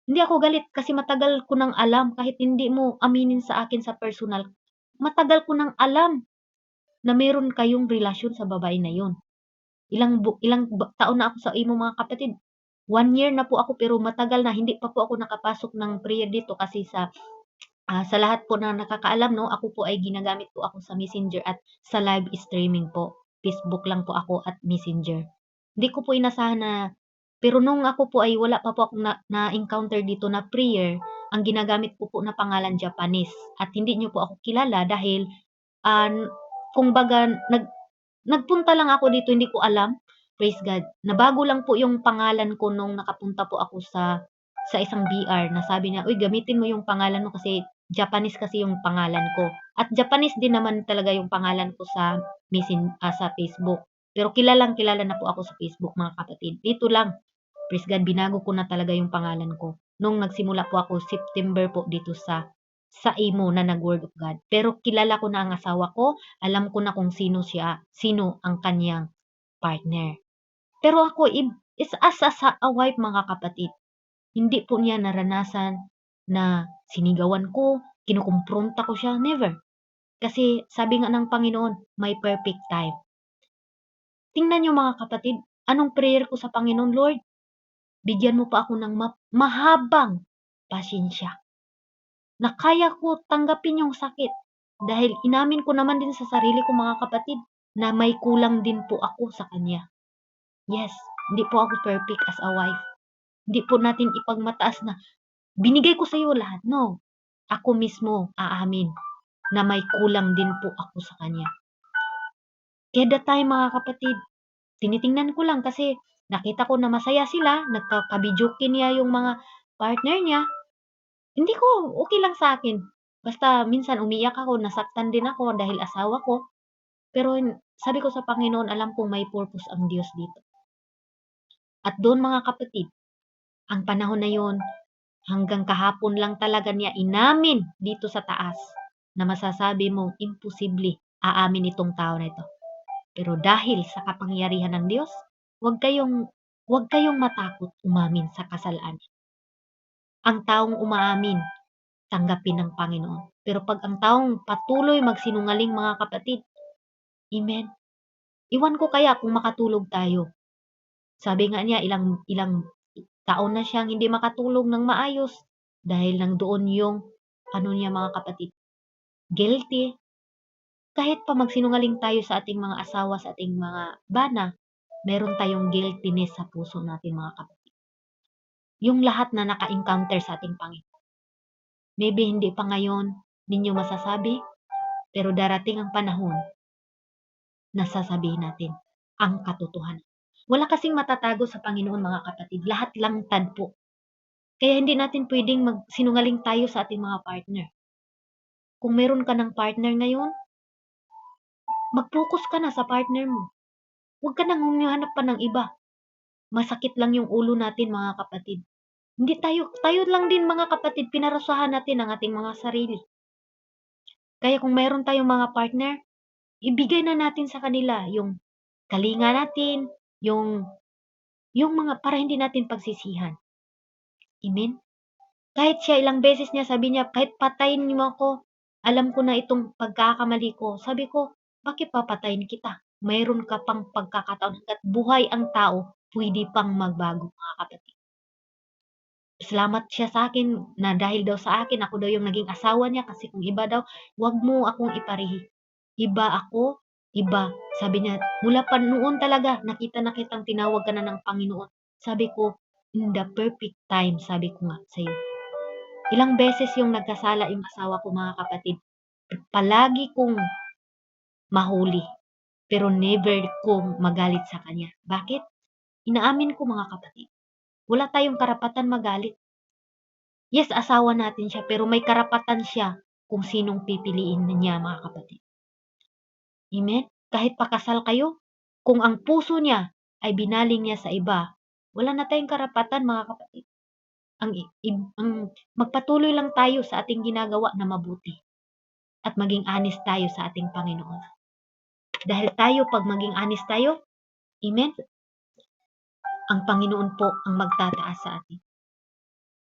Hindi ako galit kasi matagal ko nang alam, kahit hindi mo aminin sa akin sa personal, matagal ko nang alam na meron kayong relasyon sa babae na yun. Ilang taon na ako sa imo, mga kapatid. 1 year na po ako pero matagal na hindi pa po ako nakapasok ng prayer dito kasi sa lahat po na nakakaalam, no, ako po ay ginagamit po ako sa Messenger at sa live streaming po. Facebook lang po ako at Messenger. Hindi ko po inasahan na, pero nung ako po ay wala pa po akong na-encounter dito na prayer, ang ginagamit ko po na pangalan Japanese. At hindi nyo po ako kilala dahil, kumbaga, nagpunta lang ako dito, hindi ko alam. Praise God. Nabago lang po yung pangalan ko nung nakapunta po ako sa isang BR na sabi niya, uy, gamitin mo yung pangalan mo kasi Japanese kasi yung pangalan ko. At Japanese din naman talaga yung pangalan ko sa sa Facebook. Pero kilalang kilala na po ako sa Facebook, mga kapatid. Dito lang, praise God, binago ko na talaga yung pangalan ko. Nung nagsimula po ako September po dito sa imo na nag-word of God. Pero kilala ko na ang asawa ko, alam ko na kung sino siya, sino ang kanyang partner. Pero ako, is as a wife, mga kapatid, hindi po niya naranasan na sinigawan ko, kinukumpronta ko siya, never. Kasi sabi nga ng Panginoon, may perfect time. Tingnan niyo, mga kapatid, anong prayer ko sa Panginoon, Lord? Bigyan mo pa ako ng mahabang pasensya na kaya ko tanggapin yung sakit. Dahil inamin ko naman din sa sarili ko, mga kapatid, na may kulang din po ako sa kanya. Yes, hindi po ako perfect as a wife. Hindi po natin ipagmataas na binigay ko sa iyo lahat. No. Ako mismo aamin na may kulang din po ako sa kanya. Kaya that time, mga kapatid, tinitingnan ko lang kasi nakita ko na masaya sila, nagkakabidyukin niya yung mga partner niya. Hindi ko, okay lang sa akin. Basta minsan umiyak ako, nasaktan din ako dahil asawa ko. Pero sabi ko sa Panginoon, alam kong may purpose ang Diyos dito. At doon, mga kapatid, ang panahon na yun, hanggang kahapon lang talaga niya inamin dito sa taas na masasabi mong imposible aamin itong tao na ito. Pero dahil sa kapangyarihan ng Diyos, huwag kayong matakot umamin sa kasalanan. Ang taong umaamin, tanggapin ng Panginoon. Pero pag ang taong patuloy magsinungaling, mga kapatid, amen, iwan ko kaya kung makatulog tayo. Sabi nga niya, ilang taon na siyang hindi makatulog ng maayos dahil nandoon yung, niya mga kapatid, guilty. Kahit pa magsinungaling tayo sa ating mga asawa, sa ating mga bana, meron tayong guiltiness sa puso natin, mga kapatid. Yung lahat na naka-encounter sa ating Panginoon. Maybe hindi pa ngayon ninyo masasabi, pero darating ang panahon na sasabihin natin ang katotohanan. Wala kasing matatago sa Panginoon, mga kapatid. Lahat lang tadpo. Kaya hindi natin pwedeng magsinungaling tayo sa ating mga partner. Kung meron ka ng partner ngayon, mag-focus ka na sa partner mo. Huwag ka nang humihanap pa ng iba. Masakit lang yung ulo natin, mga kapatid. Hindi tayo lang din, mga kapatid, pinarasahan natin ang ating mga sarili. Kaya kung meron tayong mga partner, ibigay na natin sa kanila yung kalinga natin, yung mga para hindi natin pagsisihan. Amen? Kahit siya ilang beses niya, sabi niya, kahit patayin mo ako, alam ko na itong pagkakamali ko. Sabi ko, bakit papatayin kita? Mayroon ka pang pagkakataon hanggat buhay ang tao, pwede pang magbago, mga kapatid. Salamat siya sa akin na dahil daw sa akin, ako daw yung naging asawa niya kasi kung iba daw, wag mo akong iparehi. Iba ako, iba. Sabi niya, mula pa noon talaga, nakita na kitang tinawag ka na ng Panginoon. Sabi ko, in the perfect time, sabi ko nga sa'yo. Ilang beses yung nagkasala yung asawa ko, mga kapatid. Palagi kong mahuli, pero never kong magalit sa kanya. Bakit? Inaamin ko, mga kapatid. Wala tayong karapatan magalit. Yes, asawa natin siya, pero may karapatan siya kung sinong pipiliin niya, mga kapatid. Amen? Kahit pakasal kayo, kung ang puso niya ay binaling niya sa iba, wala na tayong karapatan, mga kapatid. Ang magpatuloy lang tayo sa ating ginagawa na mabuti at maging honest tayo sa ating Panginoon. Dahil tayo, pag maging honest tayo, amen, ang Panginoon po ang magtataas sa atin.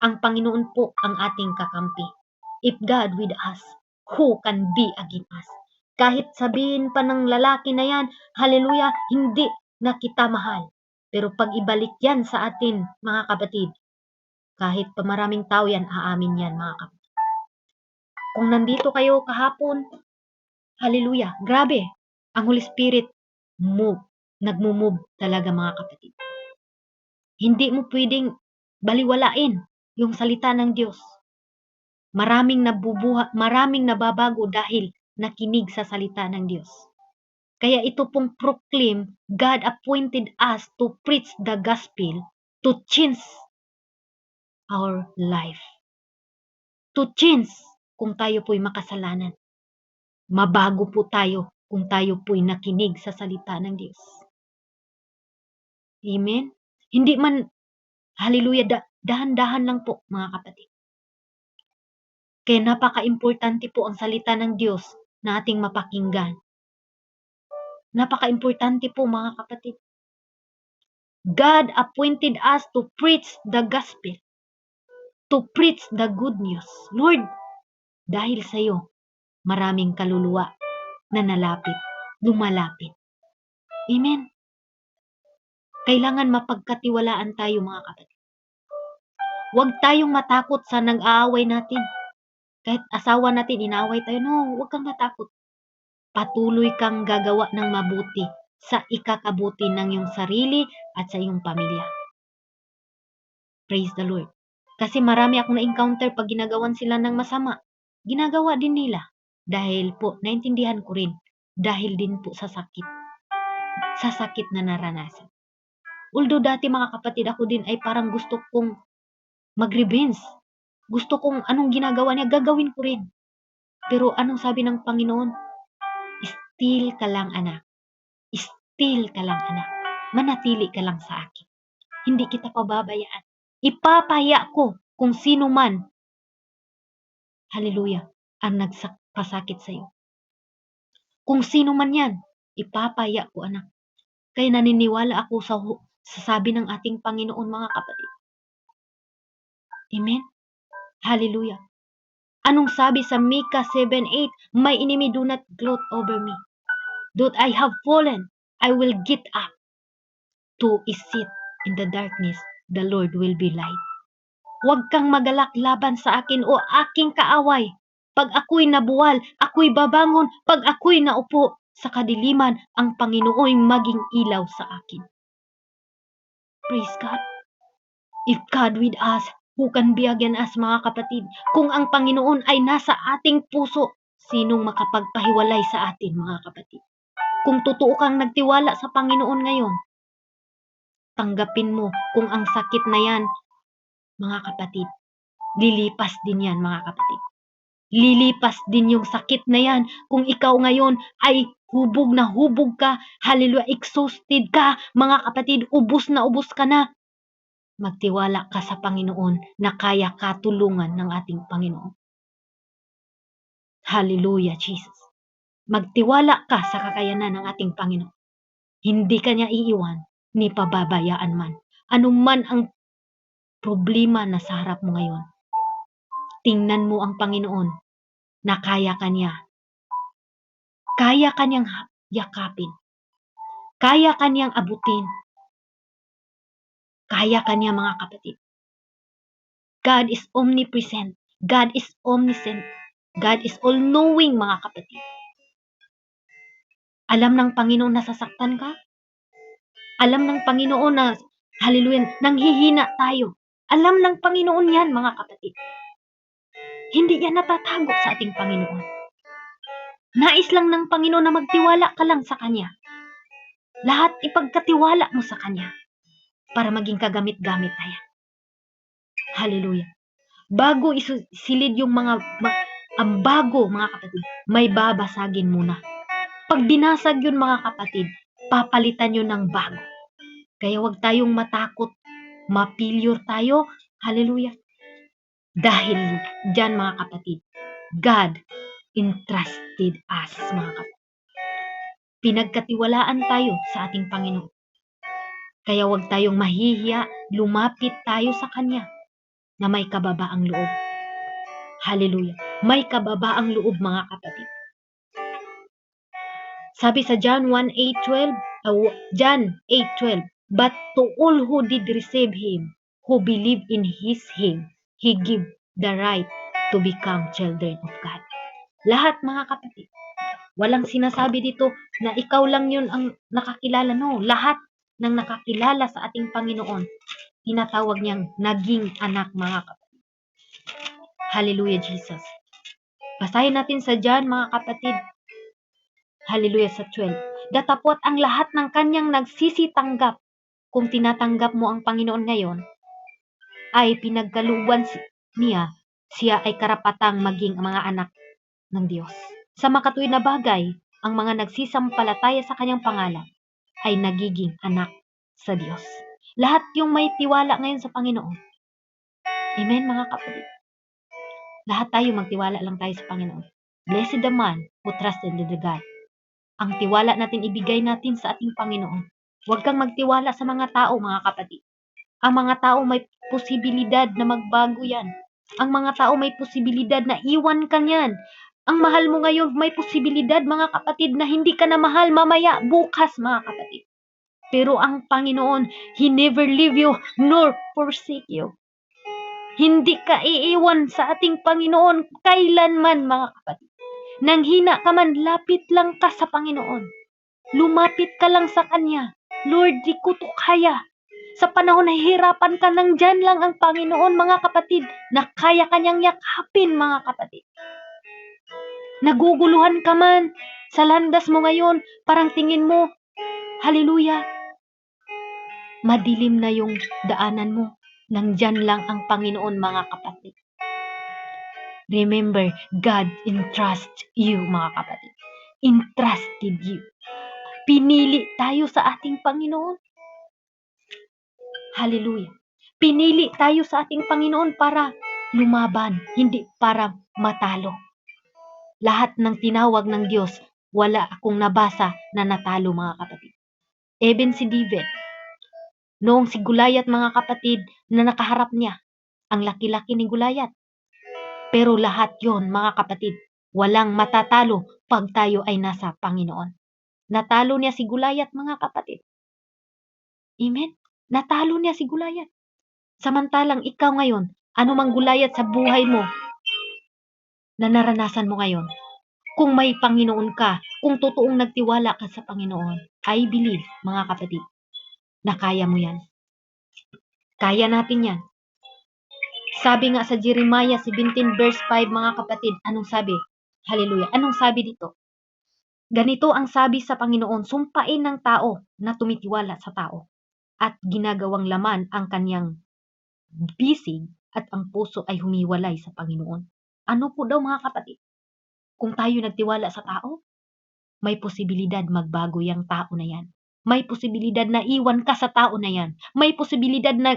Ang Panginoon po ang ating kakampi. If God with us, who can be against us? Kahit sabihin pa ng lalaki na yan, hallelujah, hindi na kita mahal. Pero pag ibalik yan sa atin, mga kapatid, kahit pa maraming tao yan, aamin yan, mga kapatid. Kung nandito kayo kahapon, hallelujah, grabe, ang Holy Spirit, nagmumove talaga, mga kapatid. Hindi mo pwedeng baliwalain yung salita ng Diyos. Maraming nababago dahil nakinig sa salita ng Diyos. Kaya ito pong proclaim, God appointed us to preach the gospel to change our life. To change kung tayo po'y makasalanan. Mabago po tayo kung tayo po'y nakinig sa salita ng Diyos. Amen? Hindi man, hallelujah, dahan-dahan lang po, mga kapatid. Kaya napaka-importante po ang salita ng Diyos na ating mapakinggan. Napaka-importante po, mga kapatid. God appointed us to preach the gospel, to preach the good news. Lord, dahil sa iyo, maraming kaluluwa na lumalapit. Amen. Kailangan mapagkatiwalaan tayo, mga kapatid. Huwag tayong matakot sa nag-aaway natin. Kahit asawa natin, inaaway tayo. No, huwag kang matakot. Patuloy kang gagawa ng mabuti sa ikakabuti ng iyong sarili at sa iyong pamilya. Praise the Lord. Kasi marami akong na-encounter pag ginagawan sila ng masama. Ginagawa din nila. Dahil po, naintindihan ko rin. Dahil din po sa sakit. Sa sakit na naranasan. Although dati, mga kapatid, ako din ay parang gusto kong mag-revenge. Gusto kong anong ginagawa niya, gagawin ko rin. Pero anong sabi ng Panginoon? Still ka lang, anak. Still ka lang, anak. Manatili ka lang sa akin. Hindi kita pababayaan. Ipapahiya ko kung sino man, hallelujah, ang nagpasakit sa iyo. Kung sino man yan, ipapahiya ko, anak. Kaya naniniwala ako sa sabi ng ating Panginoon, mga kapatid. Amen? Hallelujah. Anong sabi sa Micah 7:8? My enemy do not gloat over me. Though I have fallen, I will get up to sit in the darkness. The Lord will be light. Huwag kang magalak laban sa akin o aking kaaway. Pag ako'y nabuwal, ako'y babangon. Pag ako'y naupo sa kadiliman, ang Panginoo'y maging ilaw sa akin. Praise God. If God with us, who can be against us, mga kapatid? Kung ang Panginoon ay nasa ating puso, sinong makapagpahiwalay sa atin, mga kapatid? Kung totoo kang nagtiwala sa Panginoon ngayon, tanggapin mo kung ang sakit na yan, mga kapatid, lilipas din yan, mga kapatid. Lilipas din yung sakit na yan kung ikaw ngayon ay hubog na hubog ka, hallelujah, exhausted ka, mga kapatid, ubos na ubos ka na. Magtiwala ka sa Panginoon na kaya katulungan ng ating Panginoon. Hallelujah, Jesus. Magtiwala ka sa kakayanan ng ating Panginoon. Hindi ka niya iiwan, ni pababayaan man. Anuman ang problema na sa harap mo ngayon, tingnan mo ang Panginoon na kaya ka niya. Kaya ka niyang yakapin. Kaya ka niyang abutin. Kaya ka niya, mga kapatid. God is omnipresent. God is omniscient. God is all-knowing, mga kapatid. Alam ng Panginoon na sasaktan ka? Alam ng Panginoon na, hallelujah, nanghihina tayo. Alam ng Panginoon yan, mga kapatid. Hindi yan natatago sa ating Panginoon. Nais lang ng Panginoon na magtiwala ka lang sa Kanya. Lahat ipagkatiwala mo sa Kanya para maging kagamit-gamit tayo. Hallelujah. Bago isilid yung ang bago, mga kapatid, may babasagin muna. Pag binasag yun, mga kapatid, papalitan yun ng bago. Kaya wag tayong matakot, mapilyor tayo. Hallelujah. Dahil dyan, mga kapatid, God entrusted us, mga kapatid. Pinagkatiwalaan tayo sa ating Panginoon. Kaya wag tayong mahihiya, lumapit tayo sa Kanya na may kababaang loob. Hallelujah. May kababaang loob, mga kapatid. Sabi sa John 8:12, but to all who did receive Him, who believe in Him, He give the right to become children of God. Lahat, mga kapatid. Walang sinasabi dito na ikaw lang yun ang nakakilala. No, lahat ng nakakilala sa ating Panginoon, tinatawag niyang naging anak, mga kapatid. Hallelujah, Jesus. Basahin natin sa John, mga kapatid. Hallelujah, sa 12. Datapot ang lahat ng kanyang nagsisitanggap. Kung tinatanggap mo ang Panginoon ngayon, ay pinagkalooban niya, siya ay karapatang maging mga anak ng Diyos. Sa makatuwid na bagay, ang mga nagsisampalataya sa kanyang pangalan ay nagiging anak sa Diyos. Lahat yung may tiwala ngayon sa Panginoon. Amen, mga kapatid. Lahat tayo magtiwala lang tayo sa Panginoon. Blessed the man who trusted in the God. Ang tiwala natin ibigay natin sa ating Panginoon. Huwag kang magtiwala sa mga tao, mga kapatid. Ang mga tao may posibilidad na magbago yan. Ang mga tao may posibilidad na iwan ka niyan. Ang mahal mo ngayon, may posibilidad, mga kapatid, na hindi ka na mahal mamaya, bukas, mga kapatid. Pero ang Panginoon, He never leave you nor forsake you. Hindi ka iiwan sa ating Panginoon kailanman, mga kapatid. Nang hina ka man, lapit lang ka sa Panginoon. Lumapit ka lang sa Kanya. Lord, di ko to kaya. Sa panahon na hirapan ka, nang dyan lang ang Panginoon, mga kapatid, na kaya Kanyang yakapin, mga kapatid. Naguguluhan ka man sa landas mo ngayon, parang tingin mo, hallelujah, madilim na yung daanan mo. Nandyan lang ang Panginoon, mga kapatid. Remember, God entrusts you, mga kapatid. Entrusted you. Pinili tayo sa ating Panginoon. Hallelujah. Pinili tayo sa ating Panginoon para lumaban, hindi para matalo. Lahat ng tinawag ng Diyos, wala akong nabasa na natalo, mga kapatid. Even si David, noong si Goliath, mga kapatid, na nakaharap niya, ang laki-laki ni Goliath. Pero lahat yon mga kapatid, walang matatalo pag tayo ay nasa Panginoon. Natalo niya si Gulayat mga kapatid. Amen? Natalo niya si Gulayat. Samantalang ikaw ngayon, anumang Gulayat sa buhay mo na naranasan mo ngayon, kung may Panginoon ka, kung totoong nagtiwala ka sa Panginoon, I believe mga kapatid, na kaya mo yan. Kaya natin yan. Sabi nga sa Jeremiah 17 verse 5 mga kapatid, anong sabi? Hallelujah. Anong sabi dito? Ganito ang sabi sa Panginoon, sumpain ng tao na tumitiwala sa tao at ginagawang laman ang kanyang bisig at ang puso ay humiwalay sa Panginoon. Ano po daw mga kapatid? Kung tayo nagtiwala sa tao, may posibilidad magbago yung tao na yan. May posibilidad na iwan ka sa tao na yan. May posibilidad na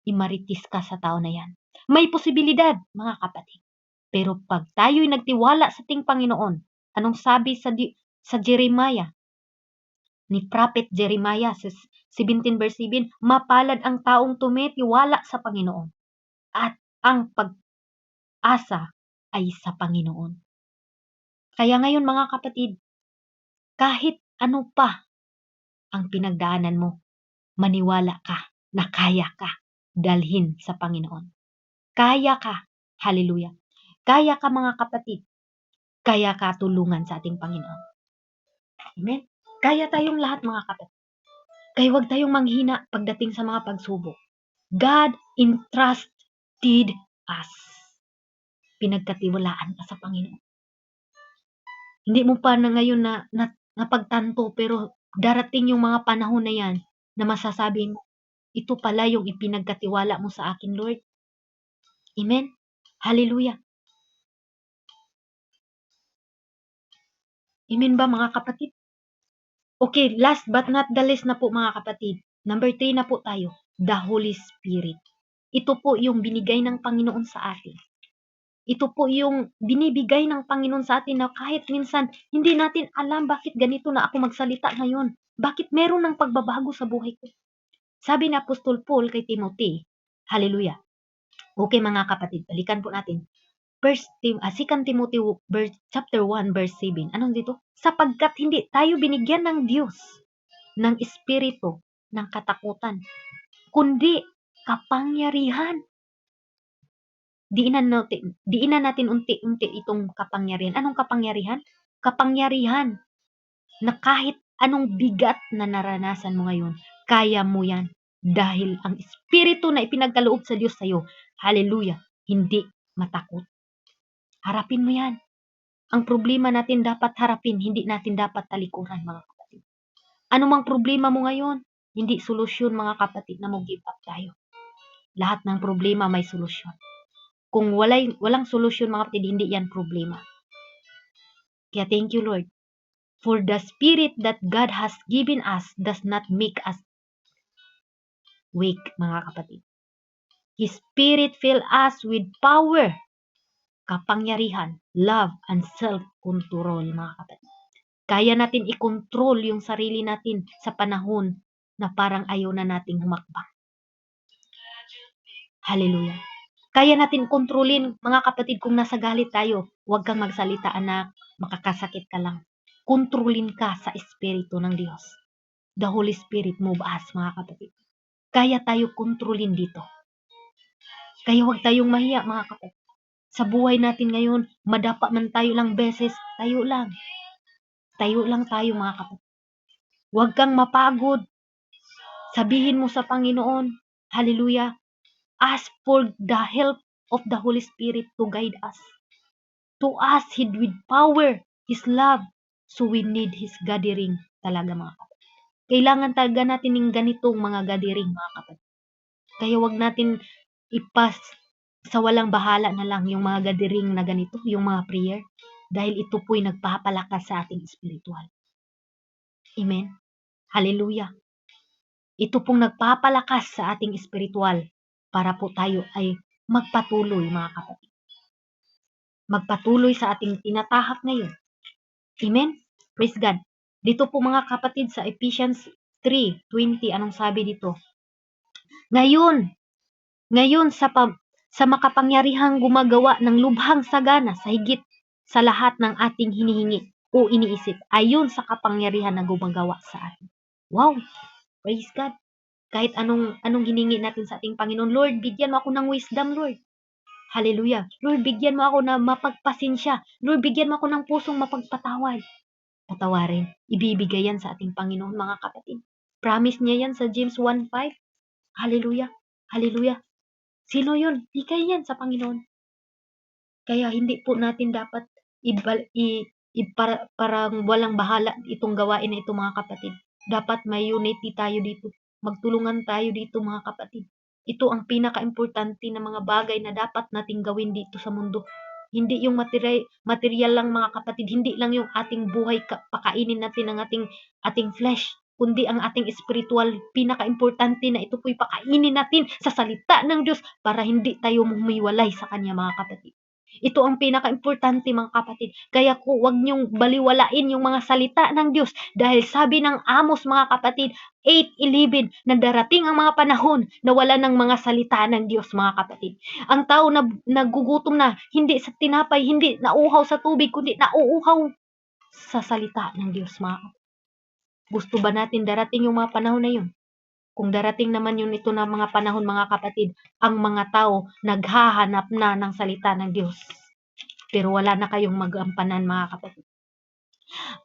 imaritis ka sa tao na yan. May posibilidad, mga kapatid. Pero pag tayo'y nagtiwala sa ating Panginoon, anong sabi sa Jeremiah? Ni Prophet Jeremiah, 17 verse 7, mapalad ang taong tumitiwala sa Panginoon at ang pag-asa ay sa Panginoon. Kaya ngayon mga kapatid, kahit ano pa ang pinagdaanan mo, maniwala ka na kaya ka dalhin sa Panginoon. Kaya ka. Hallelujah. Kaya ka mga kapatid. Kaya ka tulungan sa ating Panginoon. Amen. Kaya tayong lahat mga kapatid. Kaya huwag tayong manghina pagdating sa mga pagsubok. God entrusted us. Pinagkatiwalaan ka sa Panginoon. Hindi mo pa na ngayon na pagtanto, pero darating yung mga panahon na yan na masasabi mo, ito pala yung ipinagkatiwala mo sa akin, Lord. Amen. Hallelujah. Amen ba mga kapatid? Okay, last but not the least na po mga kapatid. Number 3 na po tayo. The Holy Spirit. Ito po yung binigay ng Panginoon sa atin. Ito po yung binibigay ng Panginoon sa atin na kahit minsan hindi natin alam bakit ganito na ako magsalita ngayon. Bakit meron ng pagbabago sa buhay ko? Sabi ni Apostol Paul kay Timothy, hallelujah. Okay mga kapatid, balikan po natin. 2 Timothy chapter 1 verse 7. Anong dito? Sapagkat hindi tayo binigyan ng Diyos ng espiritu ng katakutan, kundi kapangyarihan. Diinan natin unti-unti itong kapangyarihan. Anong kapangyarihan? Kapangyarihan na kahit anong bigat na naranasan mo ngayon, kaya mo yan. Dahil ang espiritu na ipinagkaloob sa Diyos sa'yo, hallelujah, hindi matakot. Harapin mo yan. Ang problema natin dapat harapin, hindi natin dapat talikuran mga kapatid. Ano mang problema mo ngayon, hindi solusyon mga kapatid na mag-give up tayo. Lahat ng problema may solusyon. Kung walang solusyon mga kapatid, hindi yan problema. Kaya thank you Lord. For the Spirit that God has given us does not make us weak mga kapatid. His Spirit fill us with power, kapangyarihan, love, and self-control mga kapatid. Kaya natin i-control yung sarili natin sa panahon na parang ayaw na nating humakbang. Hallelujah. Kaya natin kontrolin mga kapatid kung nasa galit tayo. Huwag kang magsalita anak, makakasakit ka lang. Kontrolin ka sa Espiritu ng Diyos. The Holy Spirit move us mga kapatid. Kaya tayo kontrolin dito. Kaya huwag tayong mahiya mga kapatid. Sa buhay natin ngayon, madapa man tayo lang beses, tayo lang. Tayo lang tayo mga kapatid. Huwag kang mapagod. Sabihin mo sa Panginoon, hallelujah, ask for the help of the Holy Spirit to guide us. To us, with power, His love. So we need His gathering talaga mga kapatid. Kailangan talaga natin ng ganitong mga gathering mga kapatid. Kaya wag natin ipas sa walang bahala na lang yung mga gathering na ganito, yung mga prayer. Dahil ito po'y nagpapalakas sa ating spiritual. Amen. Hallelujah. Ito pong nagpapalakas sa ating spiritual para po tayo ay magpatuloy mga kapatid. Magpatuloy sa ating tinatahak ngayon. Amen? Praise God. Dito po mga kapatid sa Ephesians 3:20, anong sabi dito? Ngayon sa makapangyarihang gumagawa ng lubhang sagana sa higit sa lahat ng ating hinihingi o iniisip, ayon sa kapangyarihan na gumagawa sa atin. Wow! Praise God! Kahit anong hiningi natin sa ating Panginoon, Lord, bigyan mo ako ng wisdom, Lord. Hallelujah. Lord, bigyan mo ako na mapagpasensya. Lord, bigyan mo ako ng pusong mapagpatawad. Patawarin. Ibibigay yan sa ating Panginoon, mga kapatid. Promise niya yan sa James 1:5. Hallelujah. Hallelujah. Sino yun? Bigay yan sa Panginoon. Kaya hindi po natin dapat parang walang bahala itong gawain na ito, mga kapatid. Dapat may unity tayo dito. Magtulungan tayo dito, mga kapatid. Ito ang pinaka-importante na mga bagay na dapat nating gawin dito sa mundo. Hindi yung material lang, mga kapatid. Hindi lang yung ating buhay, pakainin natin ang ating flesh, kundi ang ating spiritual. Pinaka-importante na ito po'y pakainin natin sa salita ng Diyos para hindi tayo humiwalay sa Kanya, mga kapatid. Ito ang pinaka-importante, mga kapatid. Kaya huwag niyong baliwalain yung mga salita ng Diyos. Dahil sabi ng Amos, mga kapatid, 8:11, na darating ang mga panahon na wala ng mga salita ng Diyos, mga kapatid. Ang tao na nagugutom na, hindi sa tinapay, hindi nauuhaw sa tubig, kundi nauuhaw sa salita ng Diyos, mga kapatid. Gusto ba natin darating yung mga panahon na yun? Kung darating naman yun ito na mga panahon, mga kapatid, ang mga tao naghahanap na ng salita ng Diyos. Pero wala na kayong magampanan, mga kapatid.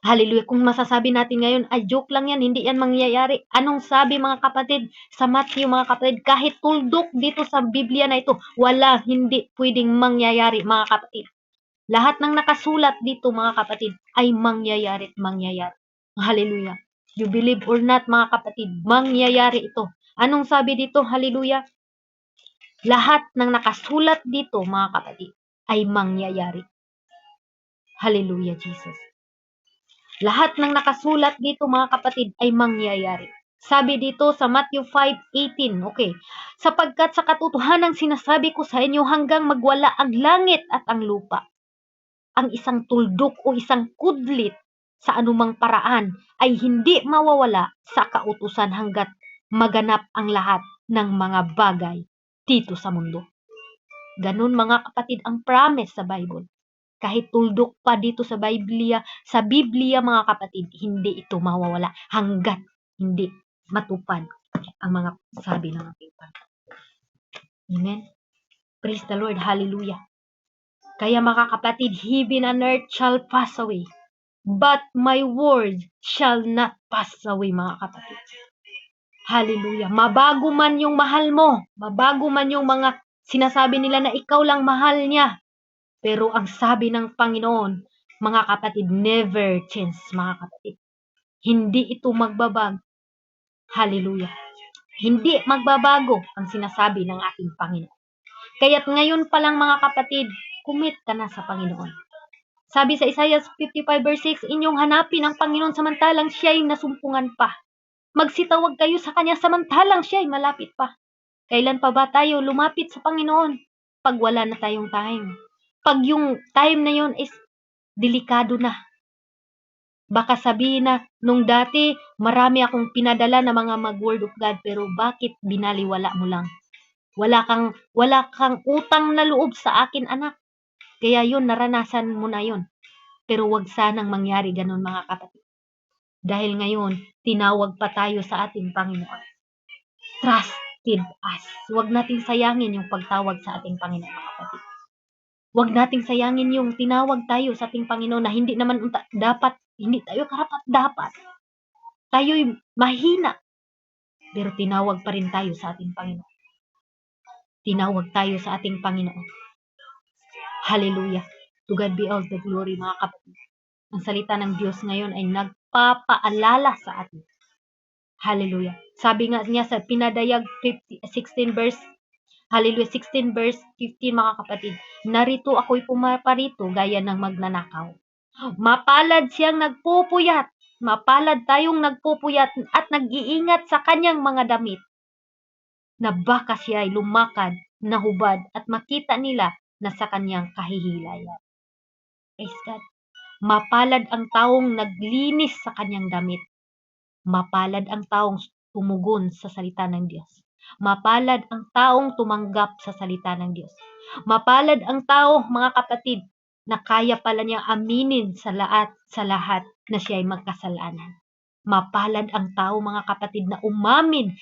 Hallelujah. Kung masasabi natin ngayon, ay joke lang yan, hindi yan mangyayari. Anong sabi, mga kapatid, sa Matthew, mga kapatid? Kahit tuldok dito sa Biblia na ito, wala, hindi pwedeng mangyayari, mga kapatid. Lahat ng nakasulat dito, mga kapatid, ay mangyayari at mangyayari. Hallelujah. You believe or not, mga kapatid, mangyayari ito. Anong sabi dito? Hallelujah. Lahat ng nakasulat dito, mga kapatid, ay mangyayari. Hallelujah, Jesus. Lahat ng nakasulat dito, mga kapatid, ay mangyayari. Sabi dito sa Matthew 5:18, okay, sapagkat sa katotohanan sinasabi ko sa inyo hanggang magwala ang langit at ang lupa, ang isang tuldok o isang kudlit sa anumang paraan ay hindi mawawala sa kautusan hanggat maganap ang lahat ng mga bagay dito sa mundo. Ganun, mga kapatid, ang promise sa Bible. Kahit tuldok pa dito sa Biblia, mga kapatid, hindi ito mawawala hanggat hindi matupad ang mga sabi ng ating Panginoon. Amen. Praise the Lord. Hallelujah. Kaya, mga kapatid, heaven and earth shall pass away, but my word shall not pass away, mga kapatid. Hallelujah. Mabago man yung mahal mo, mabago man yung mga sinasabi nila na ikaw lang mahal niya, pero ang sabi ng Panginoon, mga kapatid, never change, mga kapatid. Hindi ito magbabago. Hallelujah. Hindi magbabago ang sinasabi ng ating Panginoon. Kaya't ngayon pa lang, mga kapatid, commit ka na sa Panginoon. Sabi sa Isaiah 55:6, inyong hanapin ang Panginoon samantalang siya'y nasumpungan pa. Magsitawag kayo sa Kanya samantalang siya'y malapit pa. Kailan pa ba tayo lumapit sa Panginoon? Pag wala na tayong time. Pag yung time na yun is delikado na. Baka sabihin na, nung dati, marami akong pinadala na mga mag-word of God, pero bakit binaliwala mo lang? Wala kang utang na loob sa akin, anak. Kaya yun, naranasan mo na yun. Pero wag sanang mangyari ganun, mga kapatid. Dahil ngayon, tinawag pa tayo sa ating Panginoon. Trusted us. Wag nating sayangin yung pagtawag sa ating Panginoon, mga kapatid. Wag nating sayangin yung tinawag tayo sa ating Panginoon na hindi naman dapat, hindi tayo karapat-dapat. Tayo'y mahina. Pero tinawag pa rin tayo sa ating Panginoon. Tinawag tayo sa ating Panginoon. Hallelujah. To God be all the glory, mga kapatid. Ang salita ng Diyos ngayon ay nagpapaalala sa atin. Hallelujah. Sabi nga niya sa Pinadayag 16 verse, Hallelujah, 16 verse 15, mga kapatid. Narito ako'y pumaparito gaya ng magnanakaw. Mapalad siyang nagpupuyat. Mapalad tayong nagpupuyat at nag-iingat sa kanyang mga damit, na baka siya ay lumakad, nahubad at makita nila na sa kanyang kahihilayan. Praise God. Mapalad ang taong naglinis sa kanyang damit. Mapalad ang taong tumugon sa salita ng Diyos. Mapalad ang taong tumanggap sa salita ng Diyos. Mapalad ang tao, mga kapatid, na kaya pala niyang aminin sa lahat na siya ay magkasalanan. Mapalad ang tao, mga kapatid, na umamin